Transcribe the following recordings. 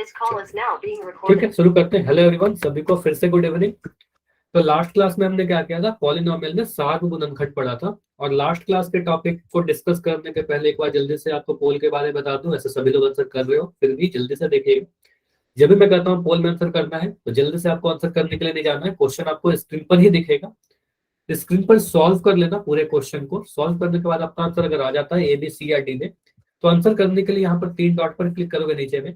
ठीक है, शुरू करते हैं। हेलो एवरीवन, सभी को फिर से गुड इवनिंग। तो लास्ट क्लास में हमने क्या किया था, पॉलिनोमियल में सार्वगुणनखंड पढ़ा था। और लास्ट क्लास के टॉपिक को डिस्कस करने के पहले एक बार जल्दी से आपको पोल के बारे में बता दूं। ऐसे सभी लोग आंसर कर रहे हो, फिर भी जल्दी से देखिएगा। जब भी मैं कहता हूँ पोल में आंसर करना है तो जल्दी से आपको आंसर करने के लिए नहीं जाना है। क्वेश्चन आपको स्क्रीन पर ही दिखेगा, स्क्रीन पर सॉल्व कर लेना पूरे क्वेश्चन को। सॉल्व करने के बाद आपका आंसर अगर आ जाता है ए बी सी या डी में, तो आंसर करने के लिए यहाँ पर 3 डॉट पर क्लिक करोगे नीचे में,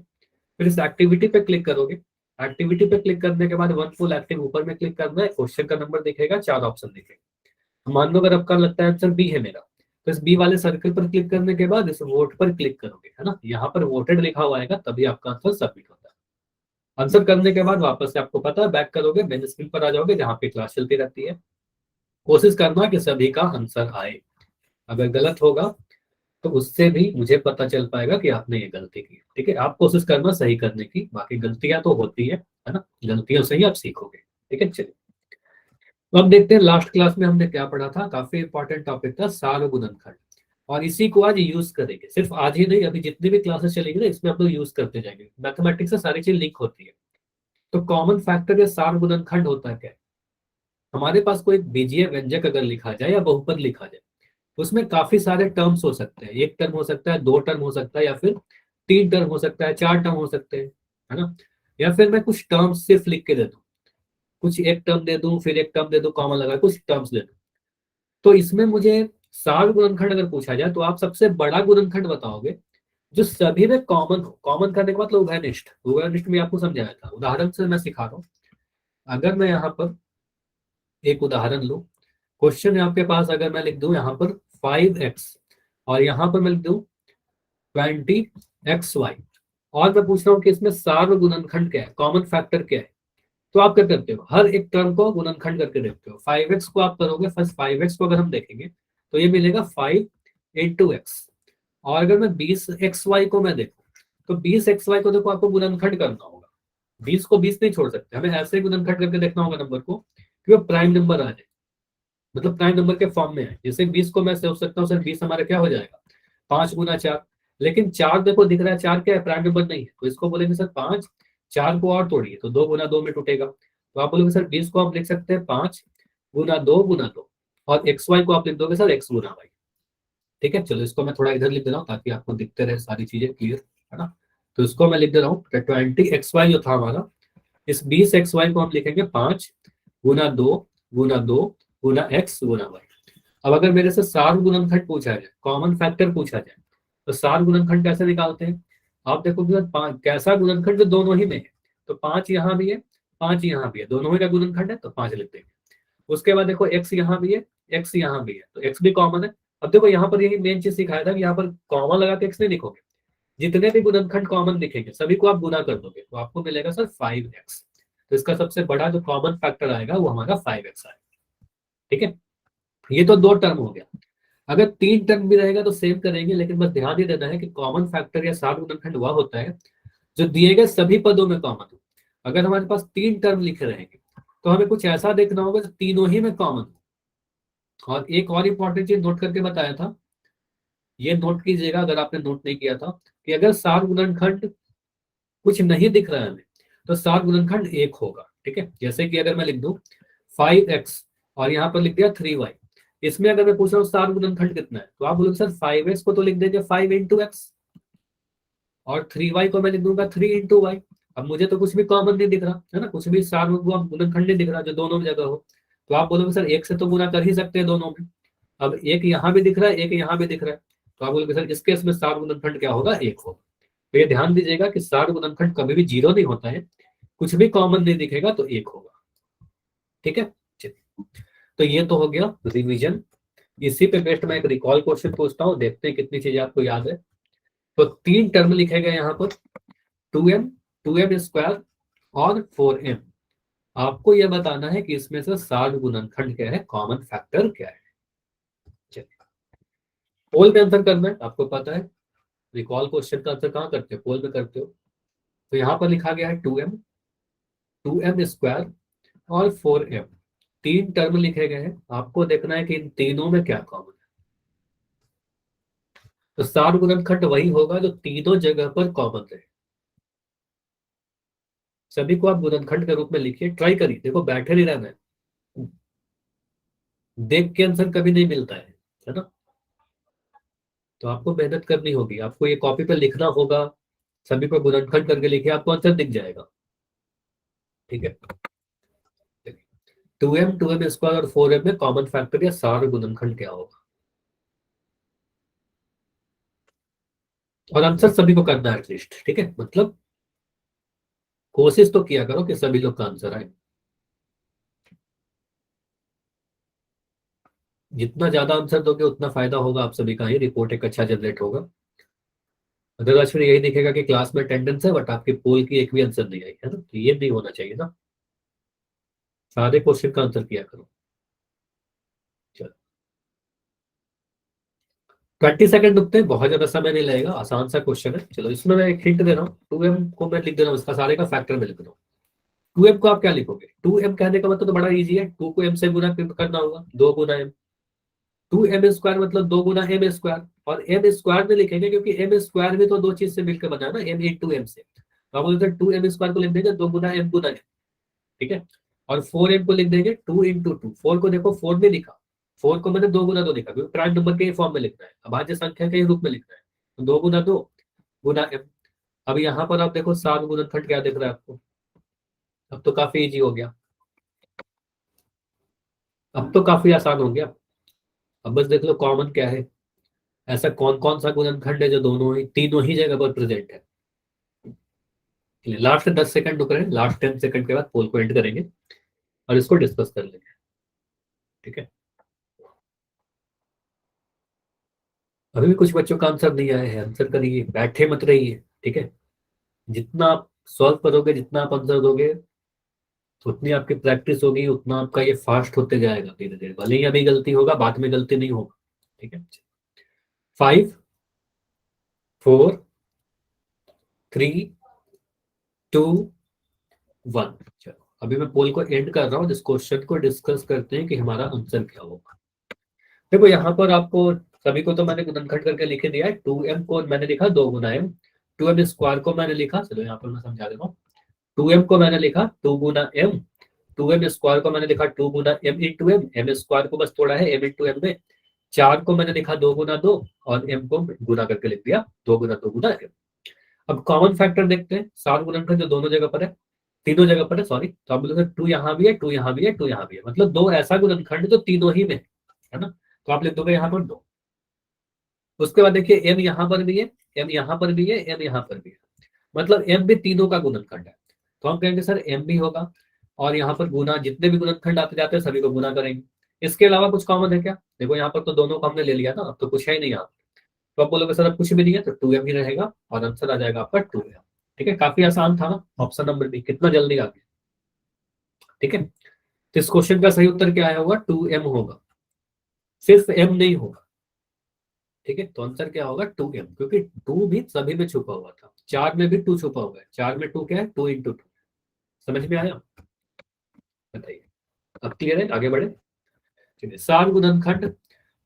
फिर इस एक्टिविटी पे क्लिक करोगे। एक्टिविटी पे क्लिक करने के बाद वन फुल एक्टिव ऊपर में क्लिक करना है, क्वेश्चन का नंबर दिखेगा, 4 ऑप्शन दिखेगा। मान लो अगर आपका लगता है आंसर बी है मेरा, तो इस बी वाले सर्कल पर क्लिक करने के बाद इस वोट पर क्लिक करोगे, है ना। यहाँ पर वोटेड लिखा हुआ आएगा, तभी आपका आंसर सबमिट होता है। आंसर करने के बाद वापस से आपको पता है बैक करोगे, मेन स्क्रीन पर आ जाओगे जहाँ पे क्लास चलती रहती है। कोशिश करना कि सभी का आंसर आए। अगर गलत होगा तो उससे भी मुझे पता चल पाएगा कि आपने ये गलती की। ठीक है, आप कोशिश करना सही करने की, बाकी गलतियां तो होती है ना, गलतियों से ही आप सीखोगे। ठीक है, चलिए तो अब देखते हैं लास्ट क्लास में हमने क्या पढ़ा था। काफी इंपॉर्टेंट टॉपिक था सार्वगुणनखंड, और इसी को आज यूज करेंगे। सिर्फ आज ही नहीं, अभी जितनी भी क्लासेस चलेंगी ना, इसमें हम लोग यूज करते जाएंगे। मैथमेटिक्स से सारी चीज लिंक होती है। तो कॉमन फैक्टर या सार्वगुणनखंड होता है क्या? हमारे पास कोई बीजीय व्यंजक अगर लिखा जाए या बहुपद लिखा जाए, उसमें काफी सारे टर्म्स हो सकते हैं। एक टर्म हो सकता है, 2 टर्म हो सकता है, या फिर 3 टर्म हो सकता है, 4 टर्म हो सकते हैं, है ना। या फिर मैं कुछ टर्म्स सिर्फ लिख के दे दूं, कुछ एक टर्म दे दूं, फिर एक टर्म दे दूं, कॉमन लगा कुछ टर्म्स दे दूं। तो इसमें मुझे सार गुणनखंड अगर पूछा जाए तो आप सबसे बड़ा गुणनखंड बताओगे जो सभी में कॉमन हो। कॉमन करने का मतलब उभयनिष्ठ। उभयनिष्ठ में आपको समझाया था, उदाहरण से मैं सिखा रहा हूँ। अगर मैं यहाँ पर एक उदाहरण लूं, क्वेश्चन है आपके पास, अगर मैं लिख दूं यहाँ पर 5x और यहाँ पर मैं लिख दूं 20xy, और मैं पूछ रहा हूँ कि इसमें सार्वगुणनखंड क्या है, कॉमन फैक्टर क्या है, तो आप क्या करते हो, हर एक टर्म को गुणनखंड करके देखते हो। 5x को आप करोगे, फर्स्ट 5x को अगर हम देखेंगे तो ये मिलेगा 5 इंटू एक्स। और अगर मैं 20xy को मैं देखूं, तो 20xy को देखो आपको गुणनखंड करना होगा। 20 को 20 नहीं छोड़ सकते, हमें ऐसे ही गुणनखंड करके देखना होगा नंबर को, कि वो प्राइम नंबर आ जाए, मतलब प्राइम नंबर के फॉर्म में है। जैसे 20 को मैं सोच सकता हूँ सर 20 हमारा क्या हो जाएगा, 5 गुना 4। लेकिन 4 देखो दिख रहा है, 4 क्या है, प्राइम नंबर नहीं है, तो इसको बोलेंगे सर 5, 4 को और तोड़िए तो 2 गुना 2 में टूटेगा। तो आप बोलोगे सर 20 को आप लिख सकते हैं 5 गुना 2 गुना 2, और एक्स वाई को आप लिख दोगे सर एक्स गुना वाई। ठीक है, चलो इसको मैं थोड़ा इधर लिख दे रहा हूँ ताकि आपको दिखते रहे सारी चीजें क्लियर, है ना। तो इसको मैं लिख दे रहा हूँ 20xy जो था हमारा, इस 20xy को हम लिखेंगे 5 गुना 2 गुना 2 गुना एक्स गुना वाई। अब अगर मेरे से सार गुणनखंड पूछा जाए, कॉमन फैक्टर पूछा जाए, तो सार गुणनखंड कैसे निकालते हैं? आप देखोगे कैसा गुणनखंड जो दोनों ही में है, तो 5 यहाँ भी है, 5 यहाँ भी है, दोनों ही का गुणनखंड है तो 5 लिख देंगे। उसके बाद देखो एक्स यहाँ भी है, एक्स यहाँ भी है, तो एक्स भी कॉमन है। अब देखो यहाँ पर यही मेन चीज सिखाया था कि यहाँ पर कॉमन लगा के एक्स नहीं लिखोगे, जितने भी गुणनखंड कॉमन दिखेंगे सभी को आप गुना कर दोगे, तो आपको मिलेगा सर 5x। तो इसका सबसे बड़ा जो कॉमन फैक्टर आएगा वो हमारा 5x आएगा। ठीक है, ये तो 2 टर्म हो गया। अगर 3 टर्म भी रहेगा तो सेम करेंगे, लेकिन बस ध्यान ही देना है कि कॉमन फैक्टर या सार गुणनखंड वह होता है जो दिए गए सभी पदों में कॉमन हो। अगर हमारे पास 3 टर्म लिखे रहेंगे तो हमें कुछ ऐसा देखना होगा जो तीनों ही में कॉमन हो। और एक और इंपॉर्टेंट चीज नोट करके बताया था, ये नोट कीजिएगा अगर आपने नोट नहीं किया था, कि अगर सार गुणनखंड कुछ नहीं दिख रहा है हमें, तो सार गुणनखंड 1 होगा। ठीक है, जैसे कि अगर मैं लिख दूं 5x और यहाँ पर लिख दिया 3y, इसमें अगर मैं पूछ रहा हूँ सार गुणनखंड कितना है, तो आप बोलोगे सर 5x को तो लिख देंगे 5 इंटू एक्स, और 3y को मैं लिख दूंगा 3 इंटू वाई। अब मुझे तो कुछ भी कॉमन नहीं दिख रहा है ना, कुछ भी सार गुणनखंड नहीं दिख रहा जो दोनों जगह हो। तो आप बोलोगे सर एक से तो गुना कर ही सकते हैं दोनों में। अब एक यहाँ भी दिख रहा है, एक यहाँ भी दिख रहा है, तो आप बोलोगे सर इस केस में सार गुणनखंड क्या होगा, 1 होगा। तो ये ध्यान दीजिएगा कि सार गुणनखंड कभी भी 0 नहीं होता है, कुछ भी कॉमन नहीं दिखेगा तो 1 होगा। ठीक है, चलिए तो ये तो हो गया रिवीजन। इसी पे बेस्ड मैं एक रिकॉल क्वेश्चन पूछता हूँ, देखते हैं कितनी चीजें आपको याद है। तो 3 टर्म लिखे गए यहाँ पर, 2m, 2m स्क्वायर और 4m। आपको यह बताना है कि इसमें से सार गुणनखंड क्या है, कॉमन फैक्टर क्या है। चलिए पोल पे आंसर करना है, आपको पता है रिकॉल क्वेश्चन का आंसर कहाँ करते हो, पोल में करते हो। तो यहाँ पर लिखा गया है 2m, 2m स्क्वायर और 4m। 3 टर्म लिखे गए हैं, आपको देखना है कि इन तीनों में क्या कॉमन है। तो सार गुणनखंड वही होगा जो तीनों जगह पर कॉमन रहे। सभी को आप गुणनखंड के रूप में लिखिए, ट्राई करिए, देखो बैठे नहीं रहना है, देख के आंसर कभी नहीं मिलता है ना। तो आपको मेहनत करनी होगी, आपको ये कॉपी पे लिखना होगा, सभी को गुणनखंड करके लिखिए, आपको आंसर दिख जाएगा। ठीक है, 2m स्क्वायर और 4m में कॉमन फैक्टर या सार गुणनखंड क्या होगा, और आंसर सभी को करना है एटलीस्ट। ठीक है, मतलब कोशिश तो किया करो कि सभी लोग का आंसर आए। जितना ज्यादा आंसर दोगे उतना फायदा होगा आप सभी का, ही रिपोर्ट एक अच्छा जनरेट होगा। अदरवाइज फिर यही दिखेगा कि क्लास में अटेंडेंस है बट आपके पोल की एक भी आंसर नहीं आई, है ना, तो ये नहीं होना चाहिए ना, सारे क्वेश्चन का आंसर किया करो। चलो 20 सेकंड रुकते हैं, बहुत ज्यादा समय नहीं लगेगा, आसान सा क्वेश्चन है। चलो इसमें मैं एक हिंट दे रहा हूँ, 2m को मैं लिख दे रहा हूँ, इसका सारे का फैक्टर में लिख रहा हूँ। 2m को आप क्या लिखोगे, 2m कहने का मतलब तो बड़ा इजी है, 2 को m से गुना करना होगा, 2 गुना m। 2m स्क्वायर मतलब 2 गुना m स्क्वायर, और m स्क्वायर में लिखेंगे क्योंकि m स्क्वायर भी तो दो चीज से मिलकर बना है ना, m इंटू m से, तो आप बोलते 2m स्क्वायर को लिख देंगे 2 गुना m। ठीक है, और 4m को लिख देंगे 2 इंटू 2। 4 को देखो 4 में लिखा, 4 को मैंने 2 गुना 2 लिखा क्योंकि प्राइम नंबर के फॉर्म में लिखना है, अभाज्य संख्या के रूप में लिखना है, तो 2 गुना 2 गुना m। अब यहाँ पर आप देखो 7 गुणनखंड क्या दिख रहा है आपको, अब तो काफी इजी हो गया, अब तो काफी आसान हो गया। अब बस देख लो कॉमन क्या है, ऐसा कौन कौन सा गुणनखंड है जो दोनों ही तीनों ही जगह पर प्रेजेंट है। लास्ट 10 सेकंड रुक रहे हैं, लास्ट 10 सेकंड के बाद पोल को एंड करेंगे और इसको डिस्कस कर लेंगे। ठीक है, अभी भी कुछ बच्चों का आंसर नहीं आया है, आंसर करिए, बैठे मत रहिए। ठीक है, जितना आप सॉल्व करोगे, जितना आप आंसर दोगे, उतनी आपकी प्रैक्टिस होगी, उतना आपका ये फास्ट होते जाएगा धीरे धीरे, भले ही अभी गलती होगा बाद में गलती नहीं होगा। ठीक है, 5 4 3 2 1। चलो अभी मैं पोल को एंड कर रहा हूँ, इस क्वेश्चन को डिस्कस करते हैं कि हमारा आंसर क्या होगा। देखो यहाँ पर आपको सभी को तो मैंने गुणनखंड करके लिख ही दिया है, 2m को मैंने लिखा 2 गुना m, 2m स्क्वायर को मैंने लिखा, चलो यहाँ पर मैं समझा देता हूँ, 2m को मैंने लिखा 2 गुना m, 2m स्क्वायर को मैंने लिखा 2 गुना m into m, m square को बस थोड़ा है m इंटू m में, 4 को मैंने लिखा 2 गुना 2, और m को गुना करके लिख दिया 2 गुना 2 गुना m। अब कॉमन फैक्टर देखते हैं, 7 गुणनखंड जो दोनों जगह पर है, तीनों जगह पर है सॉरी, तो आप बोलोगे 2 यहाँ भी है, 2 यहाँ भी है, 2 यहाँ भी है, मतलब दो ऐसा गुणनखंड जो तीनों ही में है ना, तो आप लिख दोगे यहाँ पर 2। उसके बाद देखिए m यहाँ पर भी है, m यहाँ पर भी है, m यहाँ पर भी है, मतलब m भी तीनों का गुणनखंड है, तो हम कहेंगे सर m भी होगा, और यहाँ पर गुना, जितने भी गुणनखंड आते जाते हैं सभी को गुना करेंगे। इसके अलावा कुछ कॉमन है क्या, देखो यहाँ पर तो दोनों को हमने ले लिया ना, अब तो कुछ है ही नहीं यहाँ, तो आप बोलोगे सर अब कुछ भी नहीं है, तो 2m ही रहेगा और आंसर आ जाएगा आपका 2m। ठीक है, काफी आसान था ना, ऑप्शन नंबर बी कितना जल्दी आ गया। ठीक है, तो इस क्वेश्चन का सही उत्तर क्या होगा, 2m होगा, सिर्फ m नहीं होगा। ठीक है, तो आंसर क्या होगा 2m, क्योंकि 2 भी सभी में छुपा हुआ था, 4 में भी 2 छुपा हुआ है, 4 में 2 क्या है, 2 इंटू 2। समझ में आया, बताइए, अब क्लियर है, आगे बढ़े। चलिए 7 गुणनखंड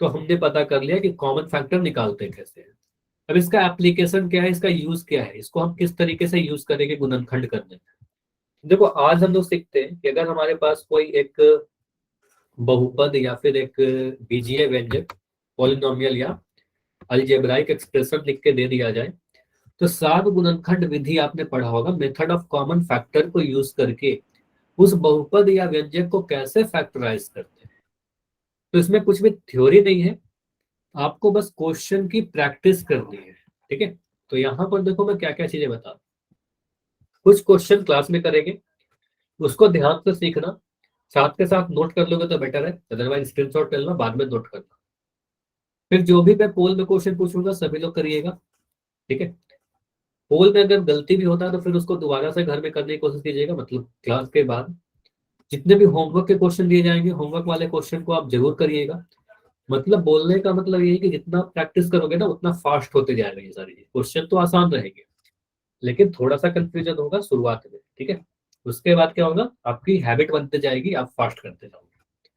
तो हमने पता कर लिया कि कॉमन फैक्टर निकालते हैं कैसे हैं। अब इसका एप्लीकेशन क्या है, इसका यूज क्या है, इसको हम किस तरीके से यूज करेंगे गुणनखंड करने में। देखो आज हम लोग सीखते हैं कि अगर हमारे पास कोई एक बहुपद या फिर एक बीजीय व्यंजक, पॉलिनोमियल या अलजेब्राइक एक्सप्रेशन लिख के दे दिया जाए, तो 7 गुणनखंड विधि आपने पढ़ा होगा, मेथड ऑफ कॉमन फैक्टर को यूज करके उस बहुपद या व्यंजक को कैसे फैक्टराइज करते हैं। तो इसमें कुछ भी थ्योरी नहीं है, आपको बस क्वेश्चन की प्रैक्टिस करनी है। ठीक है, तो यहाँ पर देखो मैं क्या क्या चीजें बता रहा हूं। कुछ क्वेश्चन क्लास में करेंगे, उसको ध्यान से सीखना, साथ के साथ नोट कर लोगे तो बेटर है, अदरवाइज स्क्रीनशॉट कर लेना, बाद में नोट करना। फिर जो भी मैं पोल में क्वेश्चन पूछूंगा सभी लोग करिएगा। ठीक है, पोल में अगर गलती भी होता है तो फिर उसको दोबारा से घर में करने की कोशिश कीजिएगा, मतलब क्लास के बाद जितने भी होमवर्क के क्वेश्चन दिए जाएंगे, होमवर्क वाले क्वेश्चन को आप जरूर करिएगा। मतलब बोलने का मतलब ये है कि जितना प्रैक्टिस करोगे ना उतना फास्ट होते जाएगा, ये सारी क्वेश्चन तो आसान रहेंगे, लेकिन थोड़ा सा कंफ्यूजन होगा शुरुआत में। ठीक है, उसके बाद क्या होगा, आपकी हैबिट बनते जाएगी, आप फास्ट करते जाओगे।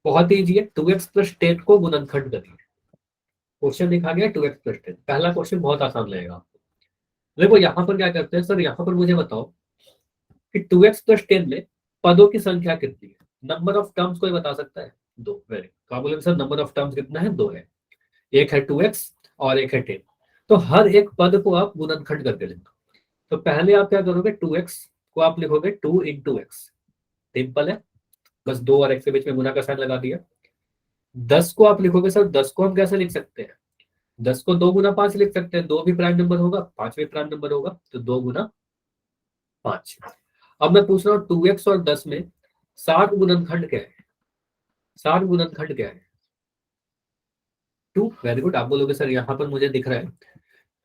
बहुत ईजी है, 2x+10 को गुणनखंड करिए, क्वेश्चन लिखा गया 2x+10, पहला क्वेश्चन बहुत आसान लगेगा आपको। देखो यहाँ पर क्या करते हैं सर, यहाँ पर मुझे बताओ कि 2x प्लस 10 में पदों की संख्या कितनी है। नंबर ऑफ टर्म्स कोई बता सकता है? 2। वेरी तो आप बोलेंगे सर नंबर ऑफ टर्म्स कितना है? 2 है। एक है 2x और एक है 10। तो हर एक पद को आप गुणनखंड करके लिखो। तो पहले आप क्या करोगे, 2x को आप लिखोगे 2 इंटू एक्स। सिंपल है, बस 2 और x के बीच में गुना का साइन लगा दिया। 10 को आप लिखोगे सर 10 को हम कैसे लिख सकते हैं? 10 को 2 गुना 5 लिख सकते हैं। 2 भी प्राइम नंबर होगा, 5 भी प्राइम नंबर होगा, तो 2 गुना 5। अब मैं पूछ रहा हूँ 2x और 10 में 60 गुणनखंड क्या है? 60 गुणनखंड क्या है? 2। Very good. आप बोलोगे सर यहाँ पर मुझे दिख रहा है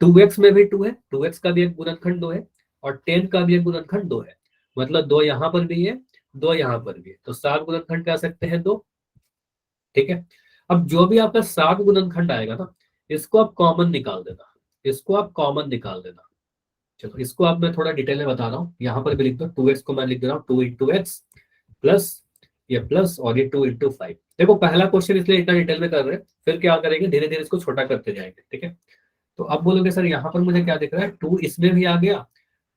2x में भी 2 है, 2x का भी एक गुणनखंड 2 है और 10 का भी एक गुणनखंड 2 है। मतलब 2 यहाँ पर भी है, 2 यहाँ पर भी है, तो 60 गुणनखंड कह सकते हैं 2। ठीक है। अब जो भी आपका 60 गुणनखंड आएगा ना, इसको आप कॉमन निकाल देना। इसको आप कॉमन निकाल देना। चलो इसको आप मैं थोड़ा डिटेल में बता रहा हूँ। यहाँ पर भी लिख दो 2x को मैं लिख दे रहा हूँ 2 इंटू एक्स प्लस ये प्लस और ये 2 इंटू 5। देखो पहला क्वेश्चन इसलिए इतना डिटेल में कर रहे हैं, फिर क्या करेंगे धीरे धीरे इसको छोटा करते जाएंगे। ठीक है। तो अब बोलोगे सर यहाँ पर मुझे क्या दिख रहा है, 2 इसमें भी आ गया,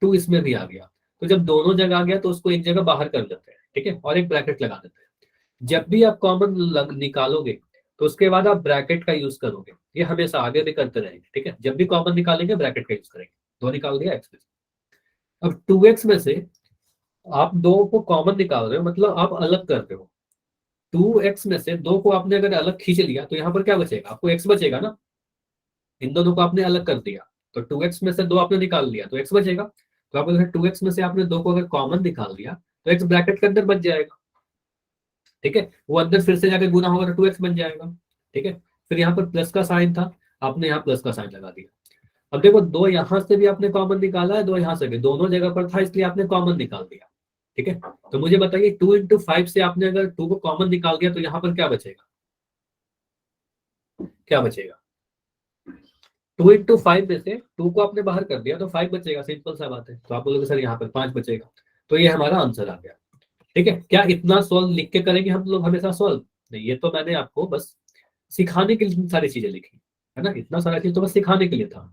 2 इसमें भी आ गया। तो जब दोनों जगह आ गया तो उसको एक जगह बाहर कर देते हैं। ठीक है, और एक ब्रैकेट लगा देते हैं। जब भी आप कॉमन निकालोगे तो उसके बाद आप ब्रैकेट का यूज करोगे। ये हमेशा आगे भी करते रहेंगे। ठीक है, जब भी कॉमन निकालेंगे ब्रैकेट का यूज करेंगे। दो निकाल दिया एक्स में से। अब 2x में से आप दो को कॉमन निकाल रहे हो, मतलब आप अलग कर रहे हो। 2x में से दो को आपने अगर अलग खींच लिया तो यहाँ पर क्या बचेगा, आपको x बचेगा ना। इन दोनों को आपने अलग कर दिया तो 2x में से दो आपने निकाल लिया तो x बचेगा। तो आप अगर 2x में से आपने दो को अगर कॉमन निकाल दिया तो x ब्रैकेट के अंदर बच जाएगा। ठीक है, वो अंदर फिर से जाकर गुना होगा तो 2x बन जाएगा। ठीक है, फिर यहाँ पर प्लस का साइन था, आपने यहाँ प्लस का साइन लगा दिया। अब देखो दो यहां से भी आपने कॉमन निकाला है, दो यहां से भी, दोनों जगह पर था इसलिए आपने कॉमन निकाल दिया। ठीक है, तो मुझे बताइए 2 इंटू 5 से आपने अगर 2 को कॉमन निकाल दिया तो यहाँ पर क्या बचेगा? क्या बचेगा? 2 इंटू 5 में से 2 को आपने बाहर कर दिया तो 5 बचेगा। सिंपल सा बात है। तो आप बोलोगे सर यहाँ पर 5 बचेगा। तो ये हमारा आंसर आ गया। ठीक है, क्या इतना सॉल्व लिख के करेंगे हम लोग हमेशा सॉल्व? नहीं, ये तो मैंने आपको बस सिखाने के लिए सारी चीजें लिखी है ना। इतना सारा चीज तो बस सिखाने के लिए था।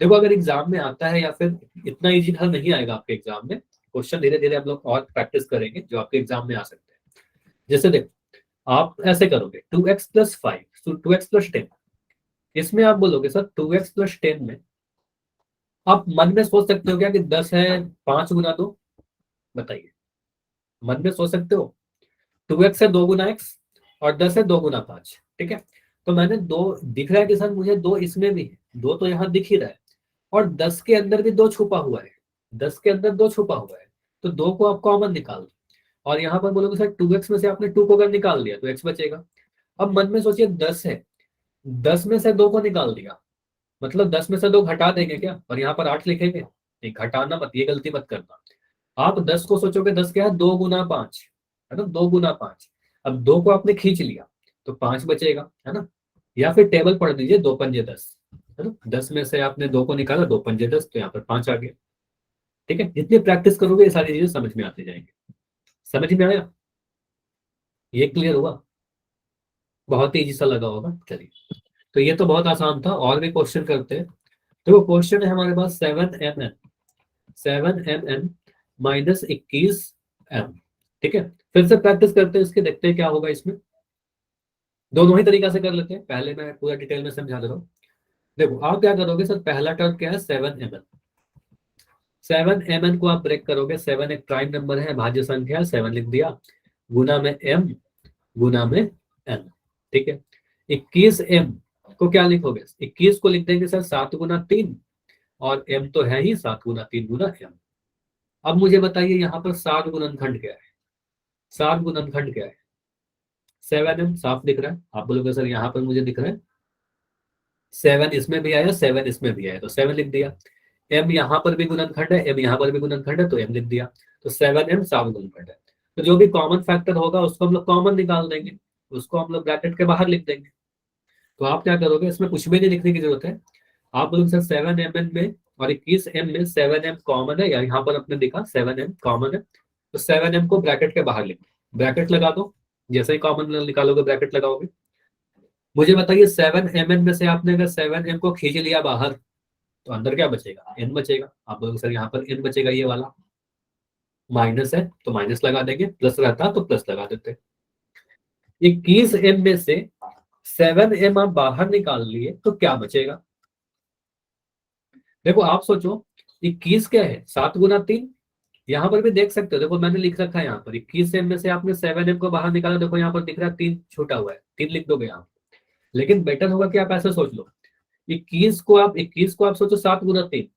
देखो अगर एग्जाम में आता है या फिर इतना इजी हल नहीं आएगा आपके एग्जाम में, क्वेश्चन धीरे धीरे हम लोग और प्रैक्टिस करेंगे जो आपके एग्जाम में आ सकते हैं। जैसे देखो आप ऐसे करोगे 2x प्लस 5 2x प्लस 10। इसमें आप बोलोगे सर 2x प्लस 10 में आप मन में सोच सकते हो क्या कि 10 है 5 गुना 2? बताइए, मन में सोच सकते हो। 2x है 2 गुना x और 10 है 2 गुना 5। ठीक है, तो मैंने दो दिख रहा है कि सर मुझे दो इसमें भी है, दो तो यहाँ दिख ही रहा है और 10 के अंदर भी दो छुपा हुआ है। 10 के अंदर दो छुपा हुआ है, तो दो को आप कॉमन निकाल दो। और यहाँ पर बोलोगे सर 2x में से आपने 2 को अगर निकाल दिया तो x बचेगा। अब मन में सोचिए 10 है, 10 में से 2 को निकाल दिया, मतलब 10 में से 2 घटा देंगे क्या और यहाँ पर 8 लिखेंगे? नहीं, घटाना मत, ये गलती मत करना। आप 10 को सोचोगे 10 क्या है, 2 गुना 5 है ना, 2 गुना 5। अब 2 को आपने खींच लिया तो 5 बचेगा है ना। या फिर टेबल पढ़ दीजिए 2 पंजे 10 है ना। 10 में से आपने 2 को निकाला, 2 पंजे 10, तो यहाँ पर 5 आ गया। ठीक है, जितनी प्रैक्टिस करोगे ये सारी चीजें समझ में आती जाएंगी। समझ में आया? ये क्लियर हुआ? बहुत ही इजी सा लगा होगा। चलिए, तो ये तो बहुत आसान था, और भी क्वेश्चन करते हैं। तो क्वेश्चन है हमारे पास 7mn 7mn माइनस 21m। ठीक है, फिर से प्रैक्टिस करते हैं इसके, देखते हैं क्या होगा इसमें। दोनों ही तरीका से कर लेते हैं, पहले मैं पूरा डिटेल में समझा दे रहा हूँ। देखो आप क्या करोगे सर, पहला टर्म क्या है 7mn। 7mn को आप ब्रेक करोगे, 7 एक प्राइम नंबर है, भाज्य संख्या है, 7 लिख दिया, गुना में m, गुना में n। ठीक है, 21m को क्या लिखोगे, 21 को लिख देंगे सर 7 गुना 3, और m तो है ही 7 गुना 3 गुना m। अब मुझे बताइए यहाँ पर 7 गुणनखंड क्या है? 7 गुणनखंड क्या है? 7m साफ दिख रहा है। आप बोलोगे सर यहाँ पर मुझे दिख रहा है 7 इसमें भी आया, 7 इसमें भी आया, तो 7 लिख दिया। m यहाँ पर भी गुणनखंड है, m यहाँ पर भी गुणनखंड है, तो m लिख दिया। तो 7m 7 गुणनखंड है। तो जो भी कॉमन फैक्टर होगा उसको हम लोग कॉमन निकाल देंगे, उसको हम लोग ब्रैकेट के बाहर लिख देंगे। तो आप क्या करोगे, इसमें कुछ भी नहीं लिखने की जरूरत है। आप बोलोगे सर 7mn में और 21m में 7m कॉमन है, या यहाँ पर अपने देखा 7m कॉमन है, तो 7m को ब्रैकेट के बाहर लिख, ब्रैकेट लगा दो। जैसे ही कॉमन निकालोगे ब्रैकेट लगाओगे। मुझे बताइए 7mn में से आपने अगर 7m को खींच लिया बाहर तो अंदर क्या बचेगा, n बचेगा। आप बोलोगे सर यहाँ पर n बचेगा ये वाला। माइनस है तो माइनस लगा देंगे, प्लस रहता तो प्लस लगा देते। 21m में से 7m आप बाहर निकाल लिए तो क्या बचेगा? देखो आप सोचो, 21 क्या है, 7 गुना 3। यहाँ पर भी देख सकते हो, देखो मैंने लिख रखा है यहाँ पर 21m में से आपने 7m को बाहर निकाला, देखो यहाँ पर दिख रहा है 3 छूटा हुआ है, 3 लिख दोगे यहाँ। लेकिन बेटर होगा कि आप ऐसे सोच लो, 21 को आप सोचो 7 गुना 3,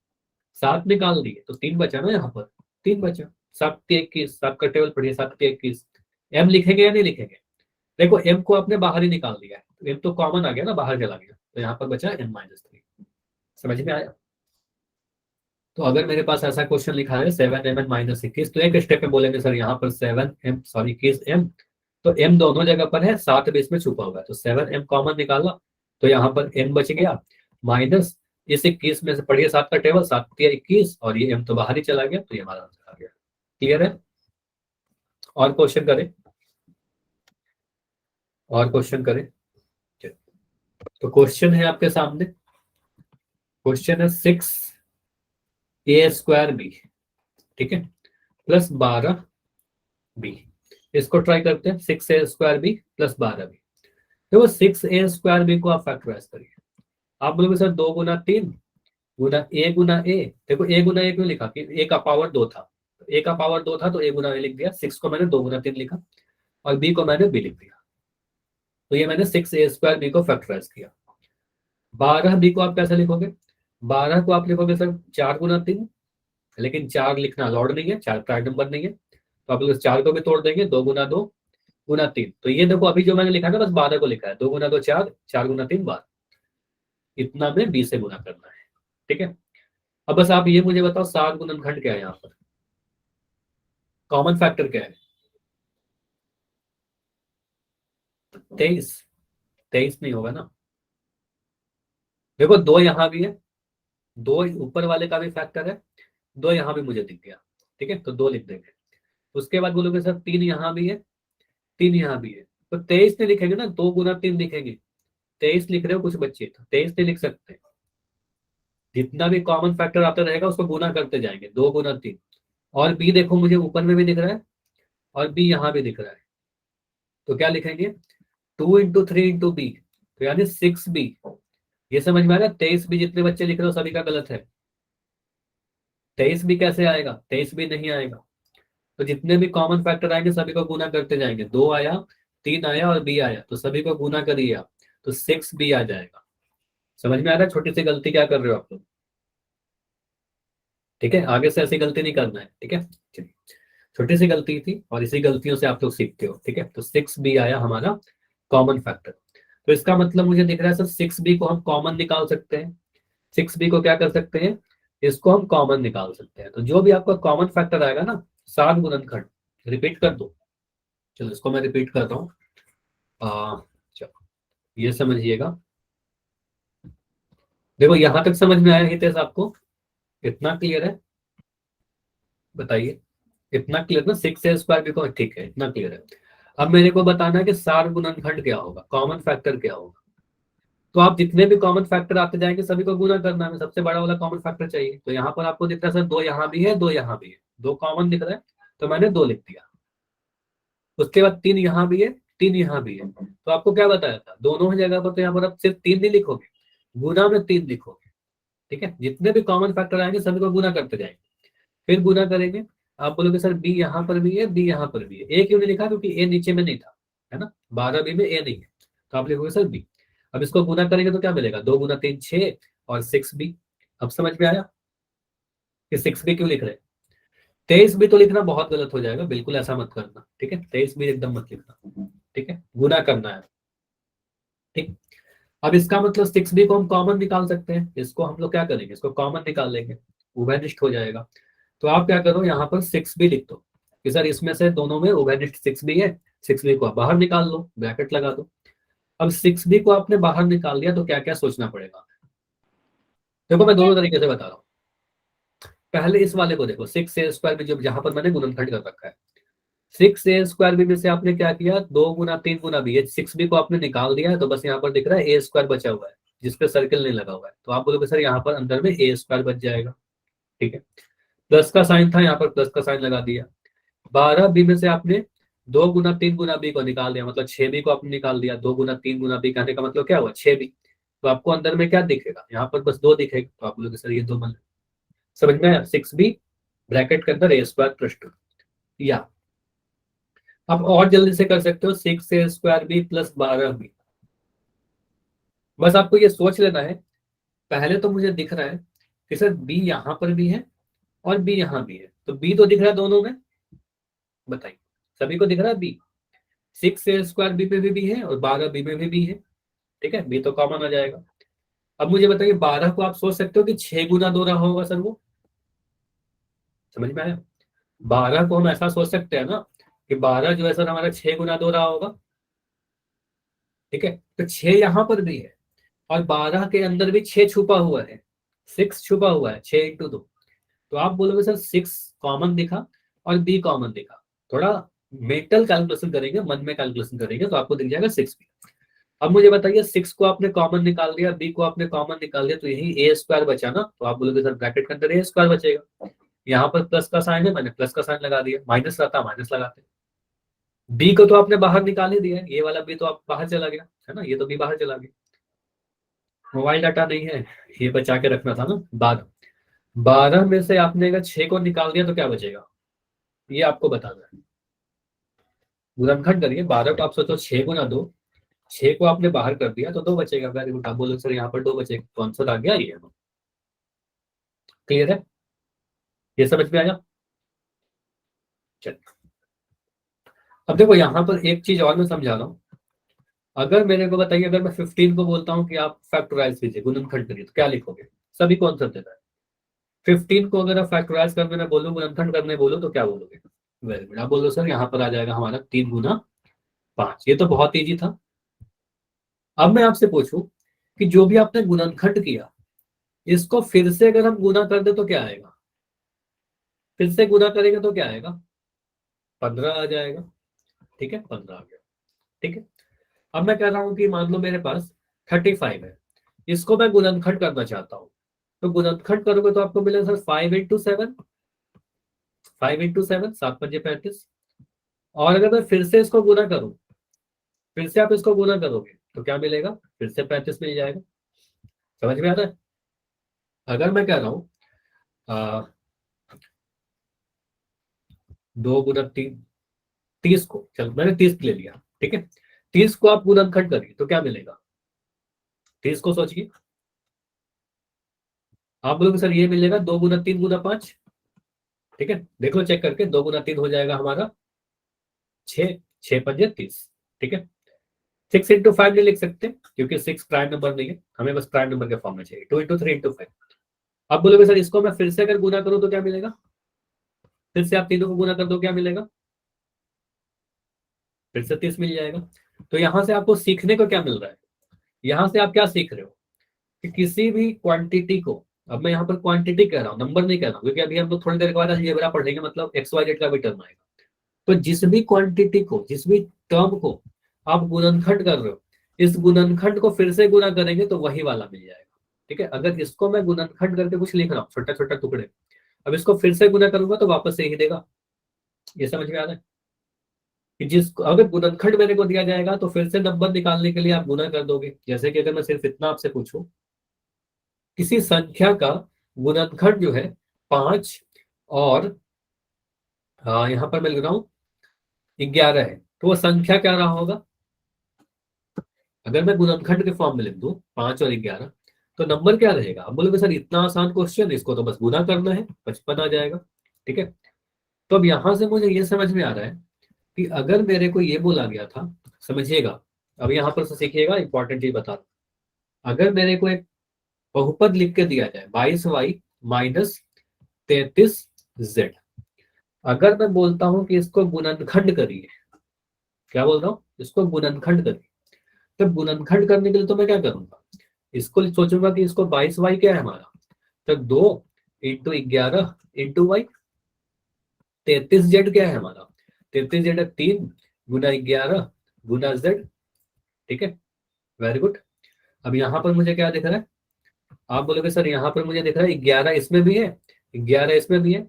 7 निकाल दिए तो 3 बचा ना यहाँ पर, 3 बचा। 7 के 21, 7 का टेबल पढ़िए, 7 के 21। एम लिखेंगे या नहीं लिखेंगे? देखो एम को आपने बाहर ही निकाल दिया है, तो एम तो कॉमन आ गया ना, बाहर चला गया, तो यहाँ पर बचा M-3। समझ में आया? तो अगर मेरे पास ऐसा क्वेश्चन लिखा है 7m-21, तो एक स्टेप में बोलेंगे सर यहाँ पर 21m, तो m दोनों जगह पर है, 7 भी इसमें छुपा हुआ है, तो 7m कॉमन निकाला तो यहाँ पर m बच गया, माइनस इस 21 में से पढ़िए 7 का टेबल, 7 के 21, और ये m तो बाहर ही चला गया, तो ये हमारा आंसर आ गया। क्लियर है? और क्वेश्चन करें, और क्वेश्चन करें। तो क्वेश्चन है आपके सामने, क्वेश्चन है 6a² b, ठीक है, प्लस 12b। इसको ट्राई करते हैं, 6a² b प्लस 12b। देखो 6a² b को आप फैक्टराइज करिए, आप बोलोगे सर 2 गुना 3 गुना a, देखो a गुना a क्यों लिखा कि a का पावर 2 था, तो a का पावर 2 था तो a गुना a लिख दिया, 6 को मैंने 2 गुना 3 लिखा, और b को मैंने b लिख दिया, तो ये मैंने 6a² b को फैक्टराइज किया। 12b को आप कैसे लिखोगे? 12 को आप लिखोगे सर 4 गुना 3, लेकिन 4 लिखना अलाउड नहीं है, 4 प्राइम नंबर नहीं है, तो आप लोग 4 को भी तोड़ देंगे, 2 गुना 2 गुना 3। तो ये देखो अभी जो मैंने लिखा है ना, बस 12 को लिखा है, 2 गुना 2 4, 4 गुना 3 12, इतना में 20 से गुना करना है, ठीक है। अब बस आप ये मुझे बताओ 7 गुणनखंड क्या है, यहाँ पर कॉमन फैक्टर क्या है? 23। 23 नहीं होगा ना, देखो 2 यहाँ भी है, 2 ऊपर वाले का भी फैक्टर है, 2 यहाँ भी मुझे दिख गया, ठीक है, तो 2 लिख देंगे। उसके बाद बोलोगे सर 3 यहाँ भी है, 3 यहाँ भी है, तो 23 नहीं लिखेंगे ना, 2 गुना 3 लिखेंगे। 23 लिख रहे हो कुछ बच्चे, तो 23 नहीं लिख सकते, जितना भी कॉमन फैक्टर आता रहेगा उसको गुना करते जाएंगे, 2 गुना 3। और बी देखो मुझे ऊपर में भी दिख रहा है, और बी यहाँ भी दिख रहा है, तो क्या लिखेंगे? 2 × 3 × बी, तो यानी 6b। ये समझ में आ रहा है? 23 भी जितने बच्चे लिख रहे हो सभी का गलत है, 23 भी कैसे आएगा? 23 भी नहीं आएगा। तो जितने भी कॉमन फैक्टर आएंगे सभी को गुना करते जाएंगे, 2 आया, 3 आया और बी आया, तो सभी को गुना करिए आप, तो 6b आ जाएगा। समझ में आ रहा है छोटी सी गलती क्या कर रहे हो आप लोग? ठीक है, आगे से ऐसी गलती नहीं करना है, ठीक है। चलिए, छोटी सी गलती थी और इसी गलतियों से आप लोग सीखते हो, ठीक है। तो 6b आया हमारा कॉमन फैक्टर। तो इसका मतलब मुझे दिख रहा है सर 6b को हम कॉमन निकाल सकते हैं। 6b को क्या कर सकते हैं? इसको हम कॉमन निकाल सकते हैं। तो जो भी आपका कॉमन फैक्टर आएगा ना, 7 गुणनखंड, रिपीट कर दो। चलो इसको मैं रिपीट करता हूँ। चलो ये समझिएगा, देखो यहां तक समझ में आया हितेश आपको? इतना क्लियर है? बताइए, इतना क्लियर ना? 6a² भी को ठीक है, इतना क्लियर है। अब मेरे को बताना है कि 7 गुणनखंड क्या होगा, कॉमन फैक्टर क्या होगा। तो आप जितने भी कॉमन फैक्टर आते जाएंगे सभी को गुना करना है, सबसे बड़ा वाला कॉमन फैक्टर चाहिए। तो यहाँ पर आपको दिख रहा है सर 2 यहाँ भी है, 2 यहाँ भी है, 2 कॉमन दिख रहा है, तो मैंने 2 लिख दिया। उसके बाद 3 यहाँ भी है, 3 यहाँ भी है, तो आपको क्या बताया था, दोनों ही जगह पर, तो यहाँ पर आप सिर्फ 3 नहीं लिखोगे, गुना में 3 लिखोगे, ठीक है। जितने भी कॉमन फैक्टर आएंगे सभी को गुना करते जाएंगे, फिर गुना करेंगे। आप बोलोगे सर बी यहाँ पर भी है, बी यहाँ पर भी है, ए क्यों नहीं लिखा? क्योंकि ए नीचे में नहीं था, है ना, 12b में ए नहीं है, तो आप लिखोगे सर बी। अब इसको गुना करेंगे तो क्या मिलेगा? 2 × 3 6 और 6b। अब समझ में आया कि 6b क्यों लिख रहे हैं? 23b तो लिखना बहुत गलत हो जाएगा, बिल्कुल ऐसा मत करना, ठीक है। 23b एकदम मत लिखना, ठीक है, गुना करना है, ठीक। अब इसका मतलब 6b को हम कॉमन निकाल सकते हैं, इसको हम लोग क्या करेंगे, इसको कॉमन निकाल लेंगे, उभयनिष्ठ हो जाएगा। तो आप क्या करो, यहाँ पर 6b लिख दो कि सर इसमें से दोनों में उभयनिष्ठ 6b है, 6b को आप बाहर निकाल लो, ब्रैकेट लगा दो। अब 6b को आपने बाहर निकाल लिया तो क्या क्या सोचना पड़ेगा? देखो मैं दोनों तरीके से बता रहा हूँ। पहले इस वाले को देखो, 6a² में जो जहां पर मैंने गुणनखंड कर रखा है, 6a² में से आपने क्या किया, 2 × 3 × b, ये 6b को आपने निकाल दिया है, तो बस यहाँ पर दिख रहा है a² बचा हुआ है, जिसपे सर्किल नहीं लगा हुआ है, तो आप बोलोगे सर यहाँ पर अंदर में a² बच जाएगा, ठीक है। प्लस का साइन था, यहाँ पर प्लस का साइन लगा दिया। 12b में से आपने 2 गुना 3 गुना b को निकाल दिया, मतलब 6b को आपने निकाल दिया। 2 गुना 3 गुना b कहने का मतलब क्या हुआ, 6b। तो आपको अंदर में क्या दिखेगा, यहाँ पर बस 2 दिखेगा, तो आप बोलोगे सर ये 2 मान, समझ में आया। 6b ब्रैकेट के अंदर a² + 2, या आप और जल्दी से कर सकते हो 6a² b + 12b। बस आपको ये सोच लेना है, पहले तो मुझे दिख रहा है कि सर b यहाँ पर भी है और b यहाँ भी है, तो b तो दिख रहा है दोनों में, बताइए सभी को दिख रहा है b। 6a² b पे भी है और 12b में भी है, ठीक है, b तो कॉमन आ जाएगा। अब मुझे बताइए 12 को आप सोच सकते हो कि 6 गुना 2 रहा होगा सर, वो समझ में आया। 12 को हम ऐसा सोच सकते हैं ना कि 12 जो है सर हमारा 6 गुना 2 रहा होगा, ठीक है। तो 6 यहाँ पर भी है और 12 के अंदर भी 6 छुपा हुआ है, 6 छुपा हुआ है, 6 × 2। तो आप बोलोगे सर 6 कॉमन दिखा और बी कॉमन दिखा, थोड़ा मेंटल कैलकुलेशन करेंगे, मन में कैलकुलेशन करेंगे, तो आपको दिख जाएगा 6 भी। अब मुझे बताइए 6 को आपने कॉमन निकाल दिया, बी को आपने कॉमन निकाल दिया, तो यही a² बचा ना, तो आप बोलोगे सर ब्रैकेट के अंदर a² बचेगा। यहाँ पर प्लस का साइन है, मैंने प्लस का साइन लगा दिया, माइनस रहता माइनस लगाते। बी को तो आपने बाहर निकाल ही दिया है, ये वाला बी तो आप बाहर चला गया है ना, ये तो बी बाहर चला गया। मोबाइल डाटा नहीं है, ये बचा के रखना था ना। 12 में से आपने अगर 6 को निकाल दिया तो क्या बचेगा, ये आपको बताना है। गुणनखंड करिए, 12 को आप सोचो 6 × 2, 6 को आपने बाहर कर दिया तो 2 बचेगा। वेरी गुड, आप बोलो सर यहाँ पर 2 बचेगा, तो आंसर आ गया ये। क्लियर है, ये समझ में आया। चल, अब देखो यहाँ पर एक चीज और मैं समझा रहा हूँ। अगर मेरे को बताइए, अगर मैं 15 को बोलता हूँ कि आप फैक्टराइज कीजिए, गुणनखंड करिए, तो क्या लिखोगे, सभी को आंसर देता है। 15 को अगर आप फैक्टराइज करने में बोलो, गुणनखंड करने बोलो, तो क्या बोलोगे। वेरी गुड, आप बोलो सर यहाँ पर आ जाएगा हमारा 3 × 5। ये तो बहुत ईजी था। अब मैं आपसे पूछूं कि जो भी आपने गुणनखंड किया, इसको फिर से अगर हम गुना कर दे तो क्या आएगा, फिर से गुना करेंगे तो क्या आएगा, 15 आ जाएगा, ठीक है, 15 आ गया, ठीक है। अब मैं कह रहा हूं कि मान लो मेरे पास 35 है, इसको मैं गुणनखंड करना चाहता हूँ, तो गुणनखंड करोगे तो आपको मिलेगा सर 5 × 7, 5 × 7, 7×5 = 35। और अगर मैं फिर से इसको गुना करूं, फिर से आप इसको गुना करोगे तो क्या मिलेगा, फिर से 35 मिल जाएगा। समझ में आ रहा है। अगर मैं कह रहा हूँ 2 × 3, 30 को, चलो मैंने 30 ले लिया, ठीक है, 30 को आप गुणनखंड करिए तो क्या मिलेगा, 30 को सोचिए। आप बोलोगे सर ये मिलेगा 2 × 3 × 5, ठीक है, देख लो चेक करके, 2 × 3 हो जाएगा हमारा 6, 6×5 = 30, ठीक है। 6 × 5 नहीं लिख सकते क्योंकि 6 प्राइम नंबर नहीं है, हमें बस प्राइम नंबर के फॉर्म में चाहिए। 2 × 3 × 5। अब बोलोगे सर इसको मैं फिर से अगर गुना करूं तो क्या मिलेगा, फिर से आप तीनों को गुना कर दो, क्या मिलेगा, फिर से 30 मिल जाएगा। तो यहां से आपको सीखने को क्या मिल रहा है, यहां से आप क्या सीख रहे हो कि किसी भी क्वांटिटी को, अब मैं यहाँ पर क्वांटिटी कह रहा हूँ, नंबर नहीं कह रहा हूँ, क्योंकि अभी हम लोग थोड़ी देर के बाद अलजेब्रा पढ़ेंगे, मतलब XYZ का भी टर्म आएगा। तो जिस भी क्वांटिटी को, जिस भी टर्म को आप गुणनखंड कर रहे हो, इस गुणनखंड को फिर से गुना करेंगे तो वही वाला मिल जाएगा, ठीक है। अगर इसको मैं गुणनखंड करके कुछ लिख रहा हूँ, छोटा छोटा टुकड़े, अब इसको फिर से गुना करूंगा तो वापस से ही देगा। ये समझ में आ रहा है कि जिस, अगर गुणनखंड मेरे को दिया जाएगा तो फिर से नंबर निकालने के लिए आप गुना कर दोगे। जैसे कि अगर मैं सिर्फ इतना आपसे पूछूं, किसी संख्या का गुणनखंड जो है 5 और यहाँ पर मैं लिख रहा हूँ 11 है, तो वो संख्या क्या रहा होगा। अगर मैं गुणनखंड के फॉर्म में लिख दूं 5 और 11, तो नंबर क्या रहेगा। अब बोलोगे सर इतना आसान क्वेश्चन, इसको तो बस गुना करना है, 55 आ जाएगा, ठीक है। तो अब यहां से मुझे ये समझ में आ रहा है कि अगर मेरे को ये बोला गया था, समझिएगा, अब यहाँ पर से सीखिएगा, इंपॉर्टेंट चीज बता रहा हूं। अगर मेरे को एक बहुपद लिख के दिया जाए 22y - 33z, अगर मैं बोलता हूं कि इसको गुणनखंड करिए, क्या बोल रहा हूँ, इसको गुणनखंड करिए, तो गुणनखंड करने के लिए तो मैं क्या करूंगा, इसको सोचूंगा कि इसको 22y क्या है हमारा, तो 2 × 11 × y। 33z क्या है हमारा, 33z 3 × 11 × z, ठीक है। Very good. अब यहाँ पर मुझे क्या दिख रहा है, आप बोलोगे सर यहाँ पर मुझे दिख रहा है 11 इसमें भी है, 11 इसमें भी है,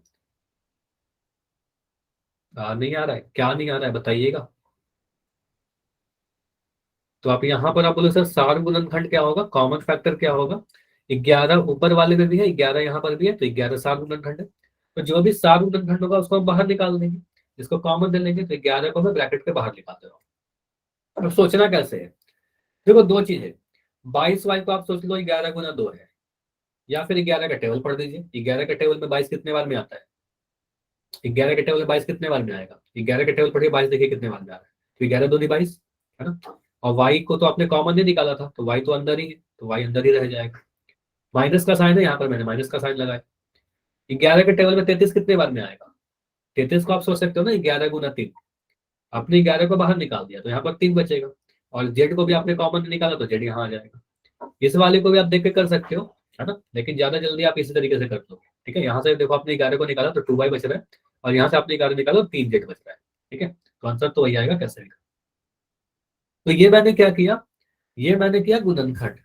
नहीं आ रहा है, क्या नहीं आ रहा है बताइएगा। तो आप यहाँ पर आप बोलो सर सार गुणनखंड क्या होगा, कॉमन फैक्टर क्या होगा। 11 ऊपर वाले में भी है, 11 यहाँ पर भी है, तो 11 सार गुणनखंड है। तो जो भी सार गुणनखंड होगा उसको हम बाहर निकाल देंगे, इसको कॉमन ले लेंगे, तो 11 को मैं ब्रैकेट के बाहर निकाल दे रहा हूँ। अब सोचना कैसे है, देखो दो चीज है। 22y को आप सोच लो 11 गुना 2 है, या फिर 11 का टेबल पढ़ दीजिए। 11 के टेबल में 22 कितने बार में आता है, 11 के टेबल में 22 कितने बार में आएगा, 11 के टेबल पढ़िए 22 देखिए कितने बार में आ रहा है। तो 11 दूनी 22 है ना। और वाई को तो आपने कॉमन नहीं निकाला था, तो वाई तो अंदर ही है, तो वाई अंदर ही रह जाएगा। माइनस का साइन है यहाँ पर, मैंने माइनस का साइन लगाया। 11 के टेबल में 33 कितने बार में आएगा, 33 को आप सोच सकते हो ना 11 गुना 3। आपने 11 को बाहर निकाल दिया तो यहाँ पर 3 बचेगा। और जेड को भी आपने कॉमन निकाला तो जेड यहाँ आ जाएगा। इस वाले को भी आप देख के कर सकते हो, है ना, लेकिन ज्यादा जल्दी आप इसी तरीके से कर दो। ठीक है, यहाँ से देखो आपने 11 को निकाला तो 2y बच रहा है, और यहाँ से आपने 11 निकाला तो 3z बच रहा है। ठीक है, तो आंसर तो वही आएगा कैसे भी। तो ये मैंने क्या किया, ये मैंने किया गुणनखंड।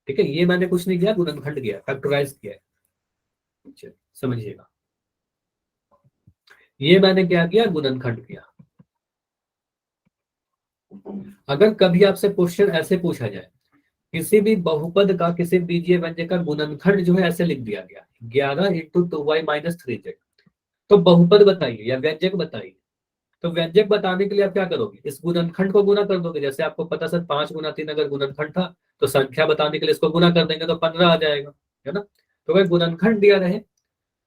ठीक है, ये मैंने कुछ नहीं किया, गुणनखंड किया, फैक्टराइज किया है। चलिए, समझिएगा, ये मैंने क्या किया, गुणनखंड किया। अगर कभी आपसे क्वेश्चन ऐसे पूछा जाए, किसी भी बहुपद का, किसी बीजीय व्यंजक का गुणनखंड जो है ऐसे लिख दिया गया 11 × 2y - 3z, तो बहुपद बताइए या व्यंजक बताइए। तो व्यंजक बताने के लिए आप क्या करोगे, इस गुणनखंड को गुना कर दोगे। जैसे आपको पता सर 5 × 3 अगर गुणनखंड था, तो संख्या बताने के लिए इसको गुना कर देंगे तो 15 आ जाएगा, है ना। तो अगर गुणनखंड दिया रहे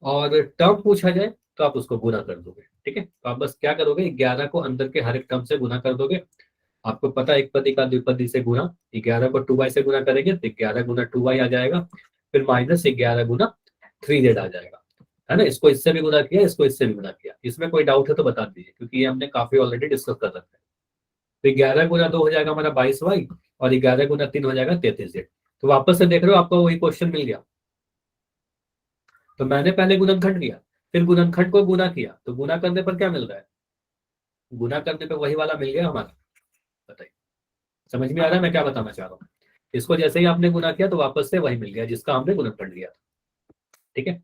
और टर्म पूछा जाए तो आप उसको गुना कर दोगे। ठीक है, तो आप बस क्या करोगे, 11 को अंदर के हर एक टर्म से गुना कर दोगे। आपको पता है एक पदी का द्विपदी से गुना, 11 को 2y से गुना करेंगे तो 11 × 2y आ जाएगा, फिर -11 × 3z आ जाएगा, है ना। इसको इससे भी गुना किया, इसको इससे भी गुना किया। इसमें कोई डाउट है तो बता दीजिए, क्योंकि ये हमने काफी ऑलरेडी डिस्कस कर रखा है। तो 11 × 2 हो जाएगा हमारा 22y, और 11 × 3 हो जाएगा 33z। तो वापस से देख रहे हो आपको वही क्वेश्चन मिल गया। तो मैंने पहले गुणनखंड किया, फिर गुणनखंड को गुना किया, तो गुना करने पर क्या मिल रहा है, गुना करने पर वही वाला मिल गया हमारा। बताइए, समझ में आ रहा है मैं क्या बताना चाह रहा हूँ। इसको जैसे ही आपने गुना किया तो वापस से वही मिल गया जिसका हमने गुणनखंड लिया था। ठीक है,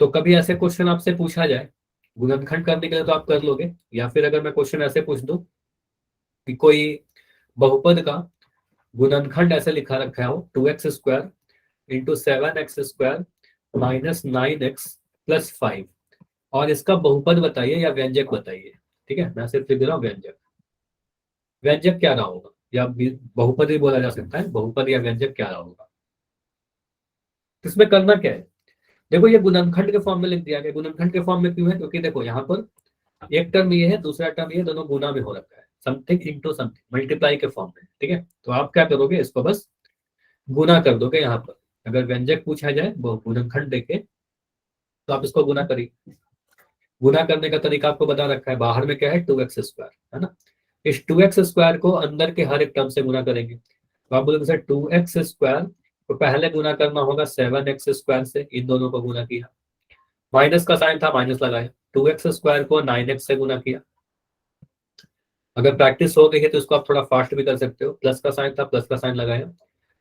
तो कभी ऐसे क्वेश्चन आपसे पूछा जाए गुणनखंड करने के लिए तो आप कर लोगे, या फिर अगर मैं क्वेश्चन ऐसे पूछ दूं कि कोई बहुपद का गुणनखंड ऐसे लिखा रखा हो 2x² × 7x² -9x + 5, और इसका बहुपद बताइए या व्यंजक बताइए। ठीक है, मैं सिर्फ लिख दे रहा हूँ व्यंजक। व्यंजक क्या रहा होगा, या बहुपद भी बोला जा सकता है, बहुपद या व्यंजक क्या रहा होगा। इसमें करना क्या है, देखो ये गुणनखंड के फॉर्म में लिख दिया गया। गुणनखंड के फॉर्म में क्यों है, क्योंकि देखो यहाँ पर एक टर्म ये है, दूसरा टर्म ये, दोनों गुना में हो रखा है, समथिंग इंटू समथिंग, मल्टीप्लाई के फॉर्म में। ठीक है, तो आप क्या करोगे, इसको बस गुना कर दोगे। यहाँ पर अगर व्यंजक पूछा जाए वो गुणनखंड देके, तो आप इसको गुना करिए। गुना करने का तरीका आपको बता रखा है, बाहर में क्या है 2x², है ना। इस 2x² को अंदर के हर एक टर्म से गुना करेंगे, तो आप बोलोगे सर 2x² तो पहले गुना करना होगा 7x² से, इन दोनों को गुना किया, माइनस का साइन था माइनस लगाया। 2x² को 9x से गुना किया। अगर प्रैक्टिस हो गई है तो इसको आप थोड़ा फास्ट भी कर सकते हो, प्लस का साइन था प्लस का साइन लगाया,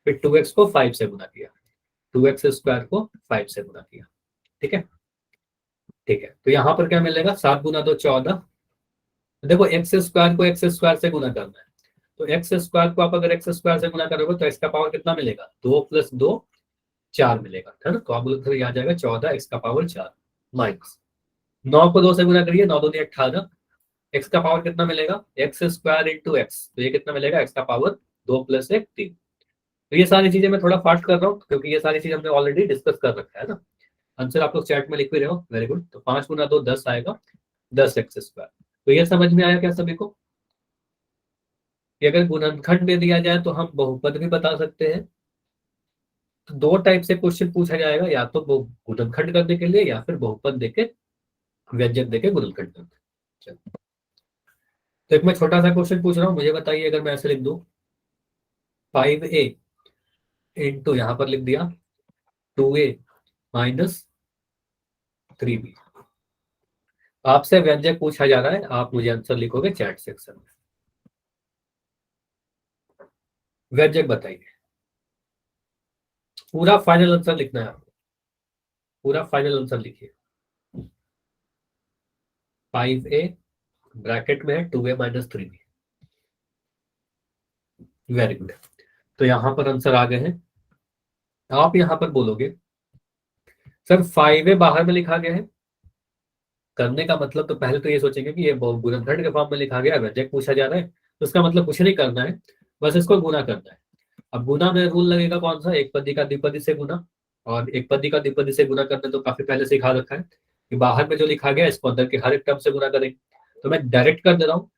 फिर 2x को 5 से गुना किया, 2x² को 5 से गुना किया। ठीक है, ठीक है, तो यहाँ पर क्या मिलेगा, 7 × 2 = 14। देखो x² को x² से गुना करना है, तो x² को आप अगर x² से गुना करोगे तो x का पावर कितना मिलेगा, 2 + 2 4 मिलेगा, है ना। तो आप बोलोगे फिर आ जाएगा 14x⁴ माइनस 9 को 2 से गुना करिए, 9 दूनी 18, एक्स का पावर कितना मिलेगा, x² × x, तो ये कितना मिलेगा, x का पावर 2 + 1 3। तो ये सारी चीजें मैं थोड़ा फास्ट कर रहा हूँ क्योंकि ये सारी चीजें हमने ऑलरेडी डिस्कस कर रखा है ना। आंसर आप लोग चैट में लिख भी रहे हो, वेरी गुड। तो 5 × 2 10 आएगा, 10x²। तो ये समझ में आया क्या सभी को, कि अगर गुणनखंड में दिया जाए तो हम बहुपद भी बता सकते हैं। तो दो टाइप से क्वेश्चन पूछा जाएगा, या तो वो गुणनखंड करने के लिए, या फिर बहुपद देके व्यंजक देके गुणनखंड करते हैं। चलो, तो एक मैं छोटा सा क्वेश्चन पूछ रहा हूँ, मुझे बताइए अगर मैं ऐसे लिख दूं 5a इंटू यहाँ पर लिख दिया 2a - 3b, आपसे व्यंजक पूछा जा रहा है, आप मुझे आंसर लिखोगे चैट सेक्शन में। व्यंजक बताइए, पूरा फाइनल आंसर लिखना है आपको, पूरा फाइनल आंसर लिखिए। 5a ब्रैकेट में है 2a minus 3b। Very good. तो यहाँ पर आंसर आ गए हैं। आप यहाँ पर बोलोगे सर 5a बाहर में लिखा गया है, करने का मतलब तो पहले तो ये सोचेंगे कि ये गुणनखंड के फॉर्म में लिखा गया है, व्यंजक पूछा जा रहा है, तो उसका मतलब कुछ नहीं करना है, बस इसको गुना करना है। अब गुना में रूल लगेगा कौन सा, एक पदी का द्विपदी से गुना। और एक पदी का द्विपदी से गुना करने तो काफी पहले सिखा रखा है कि बाहर में जो लिखा गया है इसको अंदर के हर एक टर्म से गुना करेंगे। तो मैं डायरेक्ट कर दे रहा हूँ।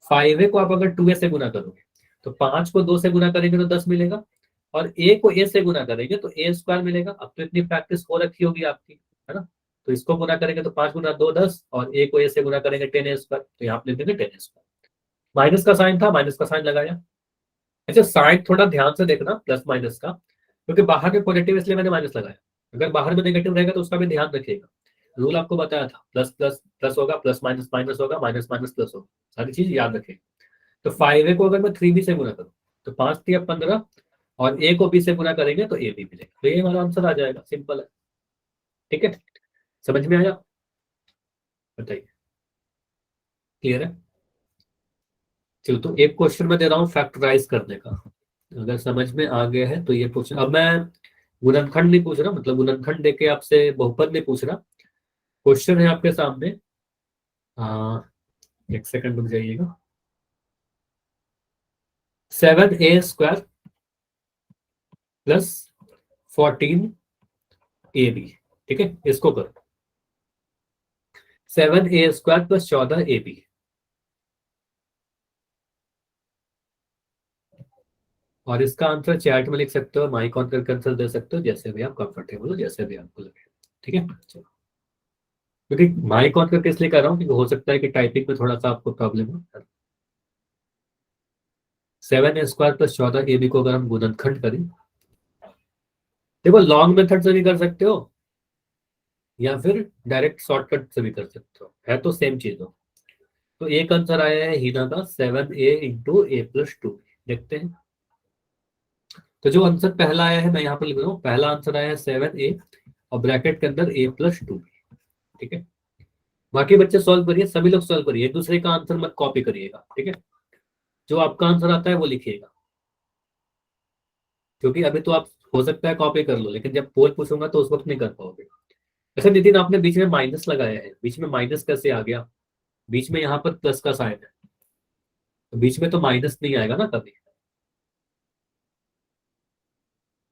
5a को आप अगर 2a से गुना करोगे तो 5 को 2 से गुना करेंगे तो 10 मिलेगा, और a को a से गुना करेंगे तो a स्क्वायर मिलेगा। अब तो इतनी प्रैक्टिस हो रखी होगी आपकी, है ना। तो इसको गुना करेंगे तो 5 गुना 2 10, और a को a से गुना करेंगे 10a स्क्वायर, तो यहाँ पे लिख देंगे 10a स्क्वायर। माइनस का साइन था, माइनस का साइन लगाया। अच्छा साइन थोड़ा ध्यान से देखना प्लस माइनस का, क्योंकि बाहर में पॉजिटिव इसलिए मैंने माइनस लगाया। अगर बाहर में नेगेटिव रहेगा तो उसका भी ध्यान रखिएगा। रूल आपको बताया था, प्लस प्लस प्लस होगा, प्लस माइनस माइनस होगा, माइनस माइनस प्लस होगा, सारी चीज याद रखिएगा। तो 5a को अगर मैं 3b से गुना करूँ तो 5 3 15, और a को b से गुना करेंगे तो a भी मिलेगा, तो ये हमारा आंसर आ जाएगा। सिंपल है, ठीक है। समझ में आया, बताइए, क्लियर है। चलो तो एक क्वेश्चन मैं दे रहा हूँ फैक्टराइज करने का, अगर समझ में आ गया है तो ये पूछ। अब मैं गुणनखंड नहीं पूछ रहा, मतलब गुणनखंड देके आपसे बहुपद नहीं पूछ रहा। क्वेश्चन है आपके सामने। एक सेकंड रुक जाइएगा। 7a² प्लस 14ab, ठीक है, इसको करो। 7a² plus 14ab। और इसका आंसर चैट में लिख सकते हो, माइक ऑन करके आंसर दे सकते हो, जैसे भी आप कंफर्टेबल हो, जैसे भी आपको लगे, ठीक है। चलो, क्योंकि माइक ऑन करके इसलिए कर रहा हूँ क्योंकि हो सकता है कि टाइपिंग में थोड़ा सा आपको प्रॉब्लम हो। 7a² प्लस 14ab को अगर हम गुणनखंड करें, देखो लॉन्ग मेथड से भी कर सकते हो या फिर डायरेक्ट शॉर्टकट से भी कर सकते हो, है तो सेम चीज हो। तो एक आंसर आया है हीना का 7a × a+2। देखते हैं। तो जो आंसर पहला आया है मैं यहाँ पर लिख रहा हूँ, पहला आंसर आया है 7a और ब्रैकेट के अंदर a+2, ठीक है। बाकी बच्चे सॉल्व करिए, सभी लोग सॉल्व करिए, एक दूसरे का आंसर मत कॉपी करिएगा, ठीक है। जो आपका आंसर आता है वो लिखिएगा, क्योंकि अभी तो आप हो सकता है कॉपी कर लो, लेकिन जब पोल पूछूंगा तो उस वक्त नहीं कर पाओगे। अच्छा नितिन, आपने बीच में माइनस लगाया है, बीच में माइनस कैसे आ गया? बीच में यहाँ पर प्लस का साइन है, तो बीच में तो माइनस नहीं आएगा ना कभी,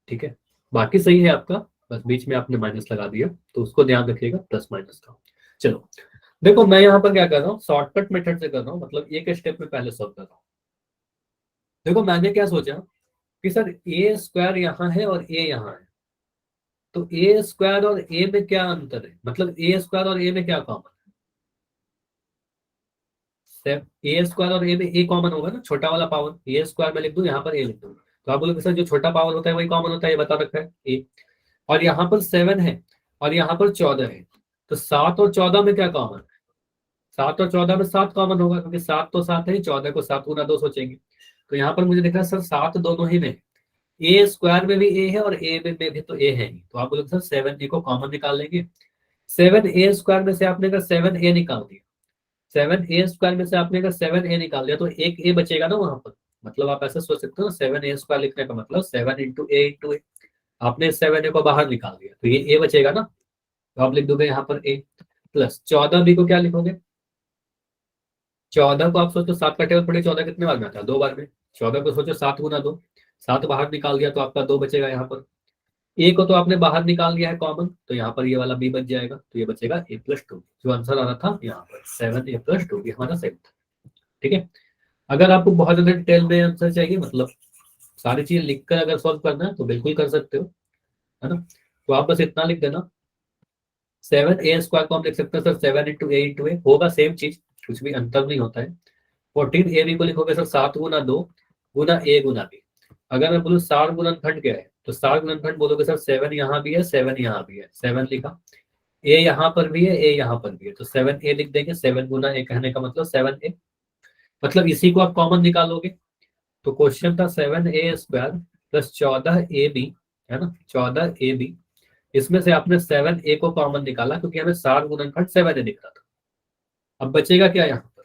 ठीक है। बाकी सही है आपका, बस बीच में आपने माइनस लगा दिया, तो उसको ध्यान रखिएगा प्लस माइनस का। चलो देखो मैं यहाँ पर क्या कर रहा हूँ, शॉर्टकट मेथड से कर रहा हूँ, मतलब एक स्टेप में पहले सॉल्व कर रहा हूँ। देखो मैंने क्या सोचा कि सर a² यहाँ है और a यहाँ है, तो a² और a में क्या अंतर है, मतलब a² और a में क्या कॉमन है? a² और a में a कॉमन होगा ना, छोटा वाला पावर, a² में लिख दूं, यहाँ पर a लिख दूं, तो आप बोलोगे सर जो छोटा पावर होता है वही कॉमन होता है, ये बता रखा है a। और यहाँ पर 7 है और यहाँ पर 14 है, तो 7 और 14 में क्या कॉमन है? 7 और 14 में 7 कॉमन होगा, क्योंकि 7 तो 7 है, 14 को 7 गुना 2 सोचेंगे। तो यहाँ पर मुझे दिख रहा है सर 7 दोनों ही में, a² में भी a है और a में भी तो a है ही, तो आप बोलोगे सर 7a को कॉमन निकाल लेंगे। 7a² में से आपने अगर 7a निकाल दिया, 7a² में से आपने अगर 7a निकाल दिया तो एक a बचेगा ना वहां पर। मतलब आप ऐसा सोच सकते हो ना, 7a² लिखने का मतलब 7 × a × a। आपने 7a को बाहर निकाल दिया तो ये a बचेगा ना, तो आप लिख दोगे यहाँ पर a प्लस 14b को क्या लिखोगे? 14 को आप सोचो 7 का टेबल पढ़े, 14 कितने बार में आता है? 2 बार में। 14 को सोचो 7 गुना 2, 7 बाहर निकाल दिया तो आपका 2 बचेगा यहाँ पर। ए को तो आपने बाहर निकाल दिया है कॉमन, तो यहाँ पर ये वाला बी बच जाएगा, तो ये बचेगा a+2। जो आंसर आ रहा था यहाँ पर 7a+2, ये हमारा सही था, ठीक है। अगर आपको बहुत ज्यादा डिटेल में आंसर चाहिए, मतलब सारी चीज लिखकर अगर सॉल्व करना है तो बिल्कुल कर सकते हो, है ना। तो आप बस इतना लिख देना, 7a² को हम लिख सकते हैं सर 7 × a × a, होगा सेम चीज, कुछ भी अंतर नहीं होता है। 14ab को लिखोगे sir 7 Guna 2 Guna a Guna b। अगर मैं बोलूँ सार गुणनखंड क्या है, तो सार गुणनखंड बोलोगे सर 7 यहाँ भी है, 7 यहाँ भी है, 7 लिखा, a यहाँ पर भी है, a यहाँ पर भी है, तो 7a लिख देंगे। 7 गुना a कहने का मतलब 7a, मतलब इसी को आप कॉमन निकालोगे। तो क्वेश्चन था 7a² प्लस 14ab, है ना, 14ab। इसमें से आपने 7a को कॉमन निकाला क्योंकि हमें सार गुणनखंड 7a दिख रहा था। अब बचेगा क्या यहाँ पर,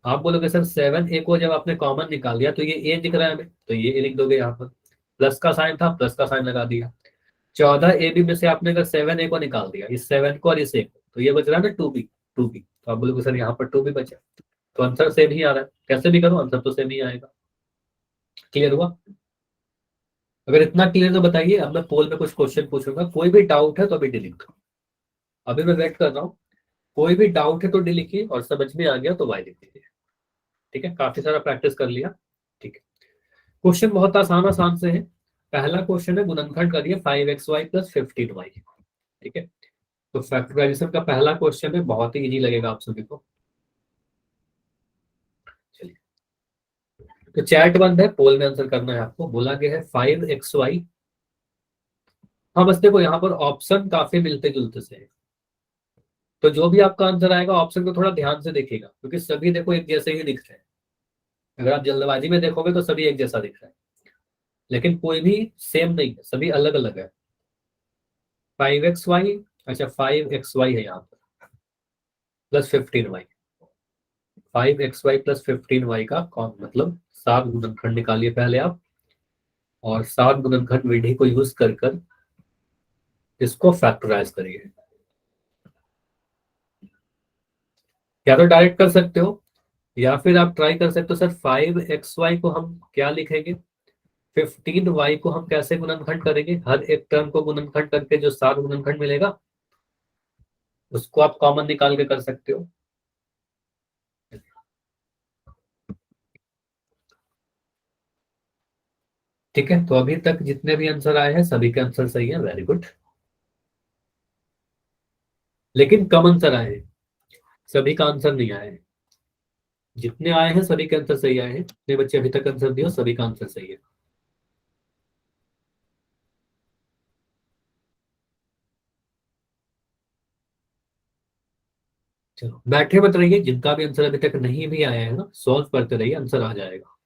आप बोलोगे सर 7A को जब आपने कॉमन निकाल दिया तो ये ए दिख रहा है हमें, तो ये ए लिख दोगे यहाँ पर, प्लस का साइन था प्लस का साइन लगा दिया। 14AB में से आपने अगर 7A को निकाल दिया, इस 7 को और इस ए को, तो ये बच रहा है ना 2B। 2B तो आप बोलोगे सर यहाँ पर 2B बचा, तो आंसर सेम ही आ रहा है, कैसे भी करो आंसर तो सेम ही आएगा। क्लियर हुआ? अगर इतना क्लियर तो बताइए, अब मैं पोल में कुछ क्वेश्चन पूछूंगा, कोई भी डाउट है तो अभी डिलीट करो। अभी मैं वेट कर रहा हूँ, कोई भी डाउट है तो डी लिखिए, और समझ में आ गया तो वाई लिख दीजिए। ठीक है, काफी सारा प्रैक्टिस कर लिया। ठीक है, क्वेश्चन बहुत आसान आसान से है। पहला क्वेश्चन है गुणनखंड करिए 5xy प्लस 15y। ठीक है, तो फैक्टराइजेशन का पहला क्वेश्चन है, बहुत ही इजी लगेगा आप सभी को। चलिए, तो चैट बंद है, पोल में आंसर करना है आपको। बोला गया है 5xy। हाँ बस देखो यहाँ पर ऑप्शन काफी मिलते जुलते से है, तो जो भी आपका आंसर आएगा ऑप्शन को थोड़ा ध्यान से देखिएगा, क्योंकि सभी देखो एक जैसे ही दिख रहे हैं। अगर आप जल्दबाजी में देखोगे तो सभी एक जैसा दिख रहा है, लेकिन कोई भी सेम नहीं है, सभी अलग अलग है। 5xy, अच्छा 5xy है यहाँ पर plus 15y। 5xy plus 15y का कौन मतलब 7 गुणनखंड निकालिए पहले आप, और 7 गुणनखंड विधि को यूज कर कर इसको फैक्टराइज करिए। या तो डायरेक्ट कर सकते हो, या फिर आप ट्राई कर सकते हो सर 5xy को हम क्या लिखेंगे, 15y को हम कैसे गुणनखंड करेंगे, हर एक टर्म को गुणनखंड करके जो 7 गुणनखंड मिलेगा उसको आप कॉमन निकाल के कर सकते हो। ठीक है, तो अभी तक जितने भी आंसर आए हैं सभी के आंसर सही है, वेरी गुड। लेकिन कम आंसर आए हैं, सभी का आंसर नहीं आया है। जितने आए हैं सभी के आंसर सही आए हैं, जितने बच्चे अभी तक आंसर दिए सभी का आंसर सही है। चलो बैठे मत रहिए, जिनका भी आंसर अभी तक नहीं भी आया है ना, सॉल्व करते रहिए, आंसर आ जाएगा।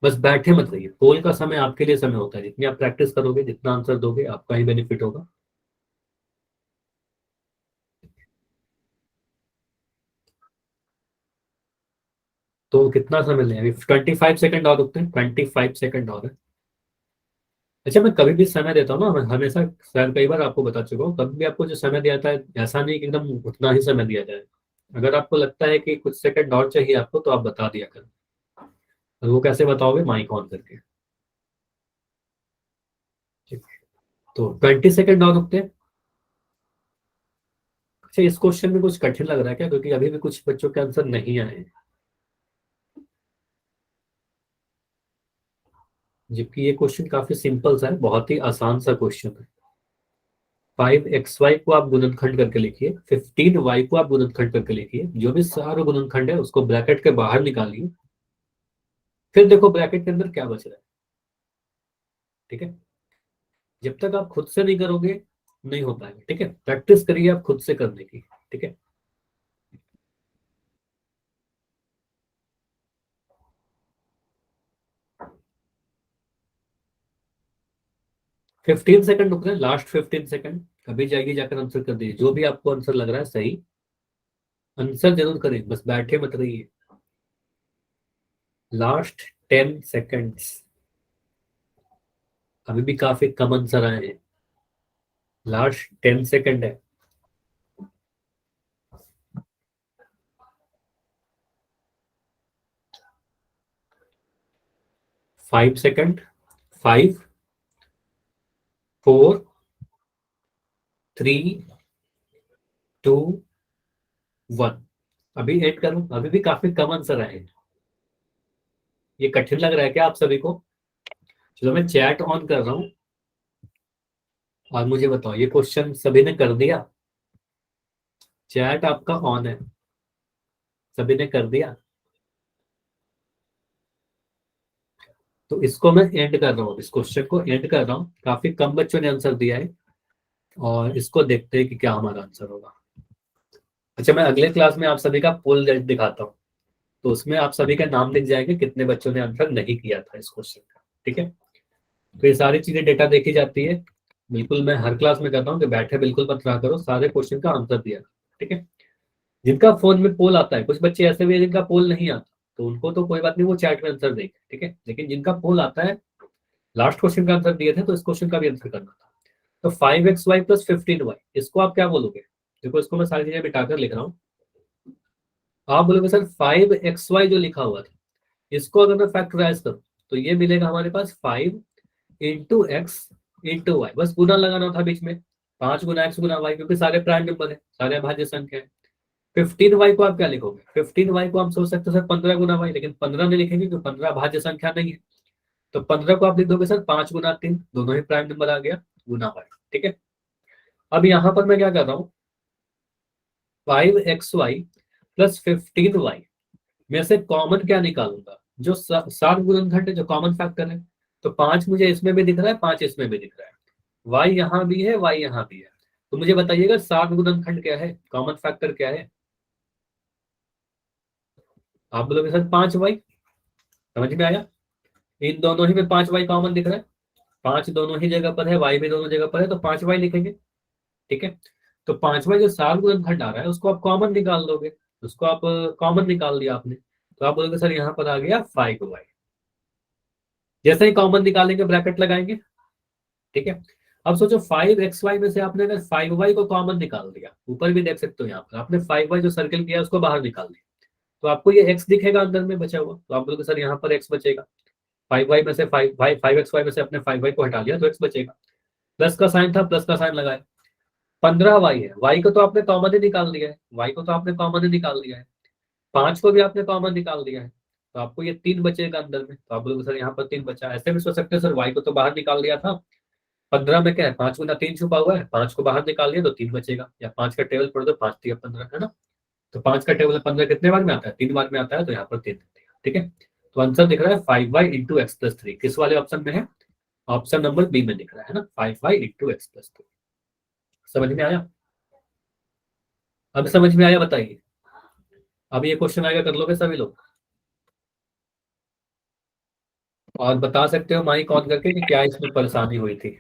बस बैठे मत रहिए, पोल का समय आपके लिए समय होता है, जितनी आप प्रैक्टिस करोगे जितना आंसर दोगे आपका ही बेनिफिट होगा। तो कितना समय लें, अभी 25 सेकंड और रुकते हैं, 25 सेकंड और है। अच्छा मैं कभी भी समय देता हूँ ना, मैं हमेशा, शायद कई बार आपको बता चुका हूँ, कभी भी आपको जो समय दिया जाता है ऐसा नहीं कि एकदम उतना ही समय दिया जाए। अगर आपको लगता है कि कुछ सेकंड और चाहिए आपको तो आप बता दिया करें। और वो कैसे बताओगे, माइक ऑन करके। ठीक। तो 20 सेकंड और रुकते हैं। अच्छा इस क्वेश्चन में कुछ कठिन लग रहा है क्या, क्योंकि अभी भी कुछ बच्चों के आंसर नहीं आए हैं, जबकि ये क्वेश्चन काफी सिंपल सा है, बहुत ही आसान सा क्वेश्चन है। 5xy को आप गुणनखंड करके लिखिए, 15y को आप गुणनखंड करके लिखिए, जो भी सारा गुणनखंड है उसको ब्रैकेट के बाहर निकालिए, फिर देखो ब्रैकेट के अंदर क्या बच रहा है। ठीक है, जब तक आप खुद से नहीं करोगे नहीं हो पाएगा। ठीक है, प्रैक्टिस करिए आप खुद से करने की। ठीक है, 15 सेकंड रुक रहे हैं, लास्ट 15 सेकंड, अभी जाइए जाकर आंसर कर दीजिए, जो भी आपको आंसर लग रहा है सही आंसर जरूर करें, बस बैठे मत रहिए। लास्ट 10 सेकंड्स, अभी भी काफी कम आंसर आए हैं, लास्ट 10 सेकंड है। 5 सेकंड, 5, 4, 3, 2, 1। अभी एड करूं, अभी भी काफी कम आंसर आए हैं। ये कठिन लग रहा है क्या आप सभी को? चलो मैं चैट ऑन कर रहा हूँ, और मुझे बताओ ये क्वेश्चन सभी ने कर दिया? चैट आपका ऑन है, सभी ने कर दिया? तो इसको मैं एंड कर रहा हूँ, इस क्वेश्चन को एंड कर रहा हूँ, काफी कम बच्चों ने आंसर दिया है, और इसको देखते हैं कि क्या हमारा आंसर होगा। अच्छा मैं अगले क्लास में आप सभी का फुल दिखाता हूँ, तो उसमें आप सभी का नाम लिख जाएंगे कितने बच्चों ने आंसर नहीं किया था इस क्वेश्चन का। ठीक है, तो ये सारी चीजें डेटा देखी जाती है। बिल्कुल मैं हर क्लास में कहता हूँ कि बैठे बिल्कुल मत रहा करो, सारे क्वेश्चन का आंसर दिया। ठीक है, जिनका फोन में पोल आता है, कुछ बच्चे ऐसे भी हैं जिनका पोल नहीं आता, तो उनको तो कोई बात नहीं, वो चैट में आंसर देंगे, ठीक है। लेकिन जिनका पोल आता है, लास्ट क्वेश्चन का आंसर दिए थे तो इस क्वेश्चन का भी आंसर करना था। तो 5xy प्लस 15y, इसको आप क्या बोलोगे? देखो इसको मैं सारी चीजें मिटाकर लिख रहा हूँ। आप बोलोगे सर 5xy जो लिखा हुआ था, इसको अगर मैं फैक्टराइज करूँ तो ये मिलेगा हमारे पास 5 इंटू एक्स इंटू वाई, बस गुना लगाना था बीच में, 5 गुना एक्स गुना वाई, क्योंकि सारे प्राइम नंबर है, सारे अभाज्य संख्या है। 15y को आप क्या लिखोगे? 15y को हम सोच सकते हैं सर 15 गुना वाई, लेकिन 15 नहीं लिखेंगे क्योंकि 15 अभाज्य संख्या नहीं है। तो 15 को आप लिख दोगे सर 5 गुना 3, दोनों ही प्राइम नंबर आ गया, गुना वाई, ठीक है। अब यहाँ पर मैं क्या कर रहा हूँ, 5xy प्लस 15y में से कॉमन क्या निकालूंगा? जो सात गुणनखंड है, जो कॉमन फैक्टर है। तो 5 मुझे इसमें भी दिख रहा है, 5 इसमें भी दिख रहा है, y यहाँ भी है, y यहाँ भी है। तो मुझे बताइएगा सात गुणनखंड क्या है, कॉमन फैक्टर क्या है? आप बोलोगे सर 5y, समझ में आया? इन दोनों ही में 5y कॉमन दिख रहा है, 5 दोनों ही जगह पर है, y भी दोनों जगह पर है, तो 5y लिखेंगे, ठीक है। तो 5वां जो सात गुणनखंड आ रहा है उसको आप कॉमन निकाल दोगे, उसको आप कॉमन निकाल दिया आपने, तो आप बोलोगे सर यहाँ पर आ गया 5y। जैसे ही कॉमन निकालेंगे ब्रैकेट लगाएंगे, ठीक है। अब सोचो 5xy में से आपने अगर 5y को कॉमन निकाल दिया, ऊपर भी देख सकते हो, यहाँ पर आपने 5y जो सर्किल किया उसको बाहर निकाल दिया, तो आपको ये x दिखेगा अंदर में बचा हुआ, तो आप बोलोगे सर यहाँ पर x बचेगा। 5y में से 5xy में से अपने 5y को हटा दिया तो x बचेगा। प्लस का साइन था, प्लस का साइन लगाया। 15y है, y को तो आपने कॉमन ही निकाल दिया है, y को तो आपने कॉमन ही निकाल दिया है, 5 को भी आपने कॉमन निकाल दिया है, तो आपको ये 3 बचेगा अंदर में, तो आप बोलोगे सर यहाँ पर 3 बचा। ऐसे भी सोच सकते हो सर y को तो बाहर निकाल दिया था, 15 में क्या है, 5 गुना 3 छुपा हुआ है, 5 को बाहर निकाल लिया तो 3 बचेगा, या 5 का टेबल पढ़ दो, 5 3 15 है ना। तो 5 का टेबल 15 कितने बार में आता है? 3 बार में आता है, तो यहाँ पर 3 दिया, ठीक है। तो आंसर दिख रहा है 5y इंटू एक्स प्लस 3, किस वाले ऑप्शन में है? ऑप्शन नंबर बी में दिख रहा है ना, 5y इंटू एक्स प्लस 3। समझ में आया? अब समझ में आया बताइए। अब ये क्वेश्चन आएगा, कर लोगे सभी लोग? और बता सकते हो माइक ऑन करके कि क्या इसमें परेशानी हुई थी,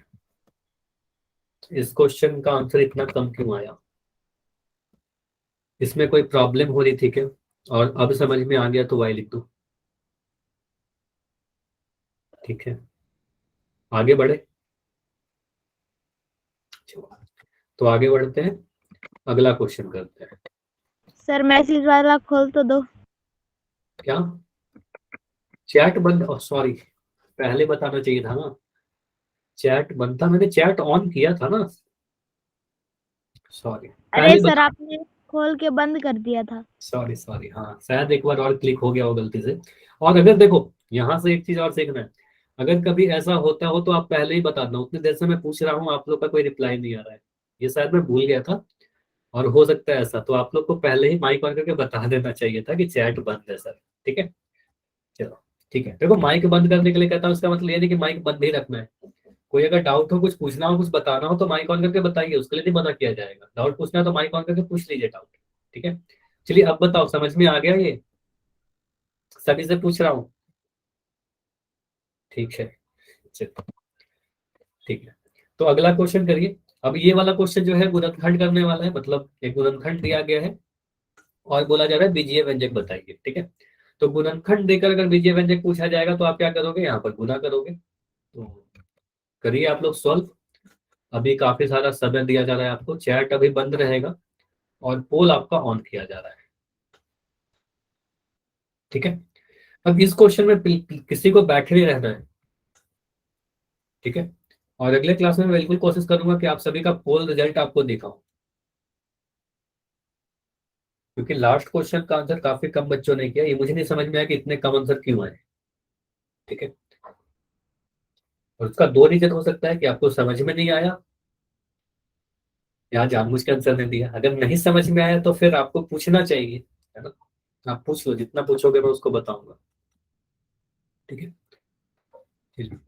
इस क्वेश्चन का आंसर इतना कम क्यों आया, इसमें कोई प्रॉब्लम हो रही थी क्या? और अब समझ में आ गया तो वाई लिख दो, ठीक है। आगे बढ़े, तो आगे बढ़ते हैं, अगला क्वेश्चन करते हैं। सर मैसेज वाला खोल तो दो। क्या चैट बंद? सॉरी, पहले बताना चाहिए था ना, चैट बंद था, मैंने चैट ऑन किया था ना, सॉरी अरे पहले सर बता। आपने खोल के बंद कर दिया था। सॉरी सॉरी, हाँ शायद एक बार और क्लिक हो गया हो गलती से। और अगर देखो यहाँ से एक चीज और सीखना है, अगर कभी ऐसा होता हो तो आप पहले ही बता दो, उतनी देर से मैं पूछ रहा हूँ, आप लोग का कोई रिप्लाई नहीं आ रहा है, ये शायद मैं भूल गया था, और हो सकता है ऐसा, तो आप लोग को पहले ही माइक ऑन करके बता देना चाहिए था कि चैट बंद है सर, ठीक है। चलो ठीक है, देखो माइक बंद करने के लिए कहता हूँ, इसका मतलब ये नहीं कि माइक बंद ही रखना है। कोई अगर डाउट हो, कुछ पूछना हो, कुछ बताना हो, तो माइक ऑन करके बताइए, उसके लिए नहीं मना किया जाएगा। डाउट पूछना है तो माइक ऑन करके पूछ लीजिए डाउट, ठीक है। चलिए अब बताओ, समझ में आ गया ये? सभी से पूछ रहा हूँ, ठीक है। चलो ठीक है, तो अगला क्वेश्चन करिए। अब ये वाला क्वेश्चन जो है गुणनखंड करने वाला है, मतलब एक गुणनखंड दिया गया है और बोला जा रहा है बीजीय व्यंजक बताइए, ठीक है। तो गुणनखंड देकर अगर बीजीय व्यंजक पूछा जाएगा तो आप क्या करोगे? यहाँ पर गुना करोगे, तो करिए आप लोग सॉल्व। अभी काफी सारा समय दिया जा रहा है आपको, चैट अभी बंद रहेगा और पोल आपका ऑन किया जा रहा है, ठीक है। अब इस क्वेश्चन में किसी को बैठे नहीं रहना है, ठीक है। और अगले क्लास में मैं बिल्कुल कोशिश करूंगा कि आप सभी का पोल रिजल्ट आपको दिखाऊं, क्योंकि लास्ट क्वेश्चन का आंसर काफी कम बच्चों ने किया, ये मुझे नहीं समझ में आया कि इतने कम आंसर क्यों आए, ठीक है। और उसका दो रीजन हो सकता है कि आपको समझ में नहीं आया या जानबूझ के आंसर नहीं दिया। अगर नहीं समझ में आया तो फिर आपको पूछना चाहिए, है ना। आप पूछ लो, जितना पूछोगे मैं उसको बताऊंगा, ठीक है। चलिए।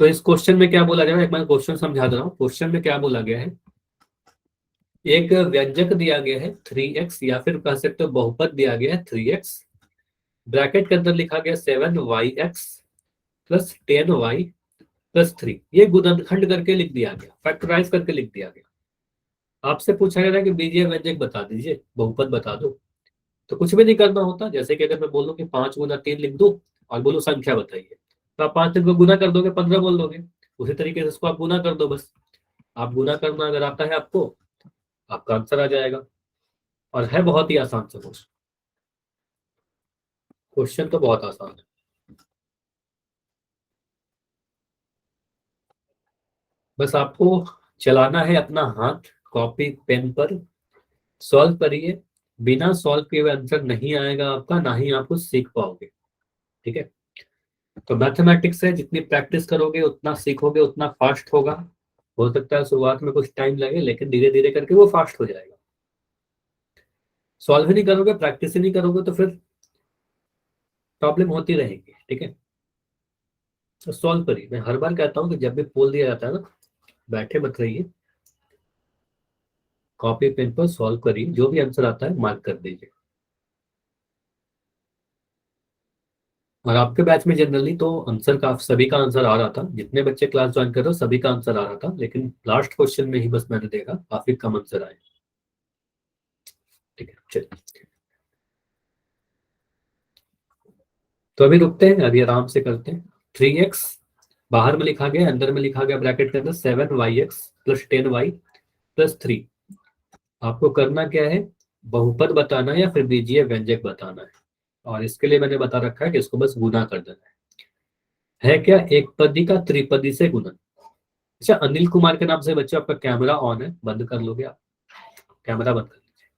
तो इस क्वेश्चन में क्या बोला गया है, एक मैं क्वेश्चन समझा दे रहा हूँ। क्वेश्चन में क्या बोला गया है, एक व्यंजक दिया गया है 3x, या फिर कह सकते हो बहुपद दिया गया है 3x, ब्रैकेट के अंदर लिखा गया 7y(x) प्लस 10y प्लस 3, ये गुणनखंड करके लिख दिया गया, फैक्टराइज करके लिख दिया गया। आपसे पूछा गया था कि बीजीय व्यंजक बता दीजिए, बहुपद बता दो, तो कुछ भी नहीं करना होता। जैसे कि अगर मैं बोलूँ कि 5 × 3 लिख दो और बोलो संख्या बताइए, तो आप 5 3 को गुना कर दोगे, 15 बोल दोगे। उसी तरीके से इसको आप गुना कर दो बस। आप गुना करना अगर आता है आपको, आपका आंसर आ जाएगा। और है बहुत ही आसान सा क्वेश्चन, क्वेश्चन तो बहुत आसान है। बस आपको चलाना है अपना हाथ कॉपी पेन पर, सॉल्व करिए। बिना सॉल्व किए हुए आंसर नहीं आएगा आपका, ना ही आप कुछ सीख पाओगे। ठीक है। तो मैथमेटिक्स है, जितनी प्रैक्टिस करोगे उतना सीखोगे, उतना फास्ट होगा। हो सकता है शुरुआत में कुछ टाइम लगे, लेकिन धीरे धीरे करके वो फास्ट हो जाएगा। सॉल्व ही नहीं करोगे, प्रैक्टिस ही नहीं करोगे, तो फिर प्रॉब्लम होती रहेगी। ठीक है। तो सॉल्व करिए। मैं हर बार कहता हूँ कि जब भी बोल दिया जाता है ना, बैठे मत रहिए, कॉपी पेन पर सॉल्व करिए, जो भी आंसर आता है मार्क कर दीजिए। और आपके बैच में जनरली तो आंसर का सभी का आंसर आ रहा था, जितने बच्चे क्लास ज्वाइन कर रहे हो सभी का आंसर आ रहा था, लेकिन लास्ट क्वेश्चन में ही बस मैंने देखा काफी कम आंसर आए। ठीक है, चलिए। तो अभी रुकते हैं, अभी आराम से करते हैं। 3x बाहर में लिखा गया, अंदर में लिखा गया ब्रैकेट के अंदर 7y(x) + 10y + 3। आपको करना क्या है, बहुपद बताना है या फिर बीजीय व्यंजक बताना है। और इसके लिए मैंने बता रखा है कि इसको बस गुना कर देना है क्या, एक पदी का त्रिपदी से गुना। अच्छा, अनिल कुमार के नाम से बच्चे, आपका कैमरा ऑन है, बंद कर लोगे आप, कैमरा बंद कर लीजिए।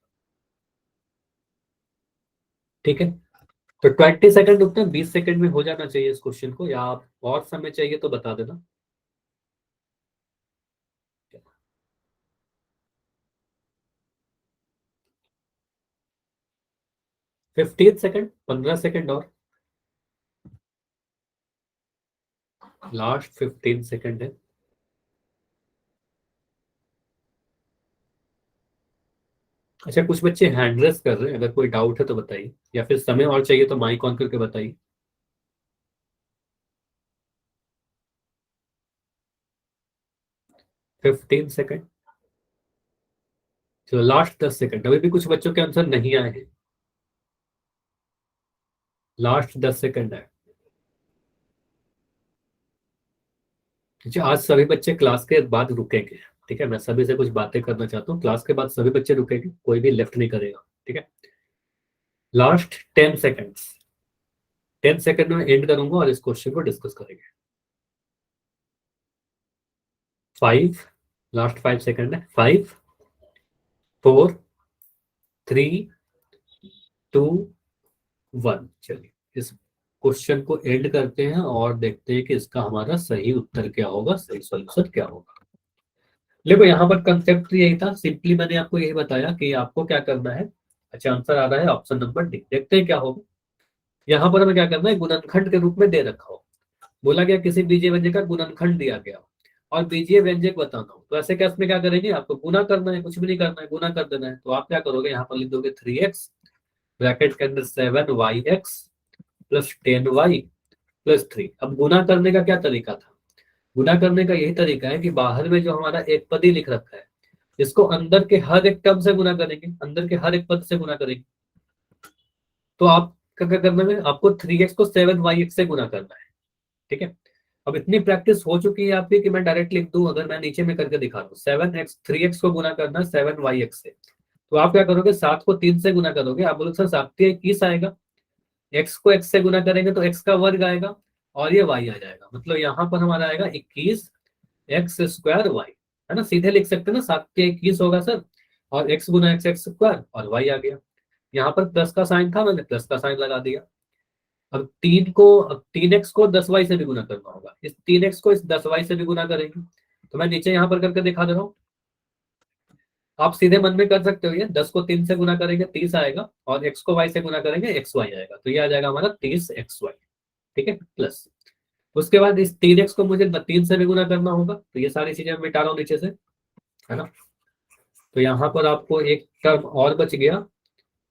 ठीक है। तो 20 सेकंड रुकते हैं, 20 सेकंड में हो जाना चाहिए इस क्वेश्चन को, या आप और समय चाहिए तो बता देना। 15 सेकंड, 15 सेकंड और, लास्ट 15 सेकंड है। अच्छा, कुछ बच्चे हैंड रेस कर रहे हैं, अगर कोई डाउट है तो बताइए, या फिर समय और चाहिए तो माइक ऑन करके बताइए। 15 सेकंड। चलो लास्ट 10 सेकंड, अभी भी कुछ बच्चों के आंसर नहीं आए हैं। लास्ट 10 सेकंड है। अच्छा, आज सभी बच्चे क्लास के बाद रुकेंगे। ठीक है, मैं सभी से कुछ बातें करना चाहता हूँ, क्लास के बाद सभी बच्चे रुकेंगे, कोई भी लेफ्ट नहीं करेगा। ठीक है। लास्ट 10 सेकंड, 10 सेकंड में एंड करूंगा और इस क्वेश्चन को डिस्कस करेंगे। 5, लास्ट 5 सेकंड है। 5 4 3 2 1। चलिए इस क्वेश्चन को एंड करते हैं और देखते हैं कि इसका हमारा सही उत्तर क्या होगा, सही सॉल्यूशन क्या होगा। देखो यहाँ पर कंसेप्ट यही था, सिंपली मैंने आपको यही बताया कि आपको क्या करना है। अच्छा, आंसर आ रहा है ऑप्शन नंबर डी, देखते हैं क्या होगा। यहाँ पर हमें क्या करना है, गुणनखंड के रूप में दे रखा हो, बोला गया किसी बीजीय व्यंजक का गुणनखंड दिया गया और बीजीय व्यंजक बताना हो, तो ऐसे केस में क्या करेंगे, आपको गुना करना है, कुछ भी नहीं करना है, गुना कर देना है। तो आप क्या करोगे, यहाँ पर लिख दोगे 3x ब्रैकेट के अंदर 7y(x) + 10y + 3। अब गुना करने का क्या तरीका था, गुना करने का यही तरीका है कि बाहर में जो हमारा एक पदी लिख रखा है, इसको अंदर के हर एक टर्म से गुना करेंगे, अंदर के हर एक पद से गुना करेंगे। तो आप क्या करना है, आपको 3x को 7y(x) से गुना करना है। ठीक है। अब इतनी प्रैक्टिस हो चुकी है आपकी कि मैं डायरेक्ट लिख दूं, अगर मैं नीचे में करके दिखा रहा हूँ, 7x 3x को गुना करना है 7y(x) से, तो आप क्या करोगे, 7 को 3 से गुना करोगे, आप बोलोगे सर 7×3 = 21 आएगा। x को x से गुना करेंगे तो x का वर्ग आएगा और ये y आ जाएगा, मतलब यहाँ पर हमारा आएगा 21x² y, है ना, सीधे लिख सकते हैं ना, 7×21 होगा सर, और x गुना x² और y आ गया। यहाँ पर प्लस का साइन था, मैंने प्लस का साइन लगा दिया। अब 3x को 10y से भी गुना करना होगा, इस 3x को इस 10y से भी गुना करेंगे, तो मैं नीचे यहाँ पर करके दिखा दे रहा हूँ। आप सीधे मन में कर सकते हो, ये 10 को 3 से गुना करेंगे 30 आएगा, और x को y से गुना करेंगे xy आएगा, तो ये आ जाएगा हमारा 30xy। ठीक है, प्लस उसके बाद इस 3x को मुझे 3 से भी गुना करना होगा, तो ये सारी चीजें मैं मिटा रहा हूँ नीचे से, है ना। तो यहाँ पर आपको एक टर्म और बच गया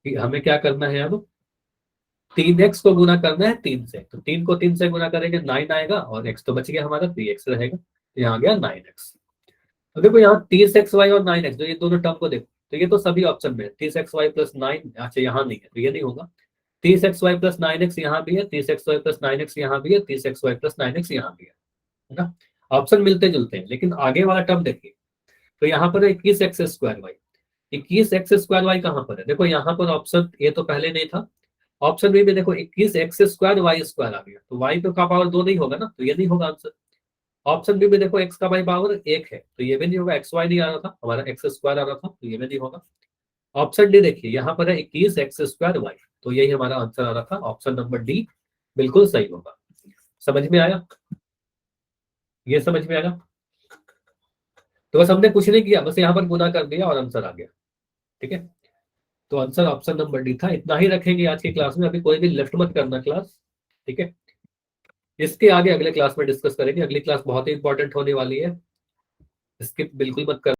कि हमें क्या करना है, अब 3x को गुना करना है 3 से, तो 3 को 3 से गुना करेंगे 9 आएगा, और x तो बच गया हमारा 3x रहेगा, तो यहाँ आ गया 9x। तो देखो यहाँ 30xy और 9x, जो ये दोनों टर्म को देखो, तो ये तो सभी ऑप्शन में है। 30xy प्लस 9, अच्छा यहाँ नहीं है तो ये नहीं होगा। 30xy प्लस 9x यहाँ भी है, 30xy प्लस 9x यहाँ भी है, 30xy प्लस 9x यहाँ भी है ना। ऑप्शन मिलते जुलते हैं, लेकिन आगे वाला टर्म देखिए, तो यहाँ पर 21x² y, 21x² y कहाँ पर है, देखो यहाँ पर ऑप्शन ए तो पहले नहीं था, ऑप्शन बी में देखो 21x² y² आ गया, तो y पे का पावर 2 नहीं होगा ना, तो ये नहीं होगा आंसर। ऑप्शन बी में देखो x का पावर 1 है, तो ये भी नहीं होगा, xy नहीं आ रहा था हमारा, x² आ रहा था, तो ये भी नहीं होगा। ऑप्शन डी देखिए, यहाँ पर है 21x² y, तो यही हमारा आंसर आ रहा था, ऑप्शन नंबर डी बिल्कुल सही होगा। समझ में आया, ये समझ में आया। तो बस हमने कुछ नहीं किया, बस यहाँ पर गुना कर दिया और आंसर आ गया। ठीक है, तो आंसर ऑप्शन नंबर डी था। इतना ही रखेंगे आज की क्लास में, अभी कोई भी लेफ्ट मत करना क्लास। ठीक है, इसके आगे अगले क्लास में डिस्कस करेंगे, अगली क्लास बहुत ही इंपॉर्टेंट होने वाली है, स्किप बिल्कुल मत कर।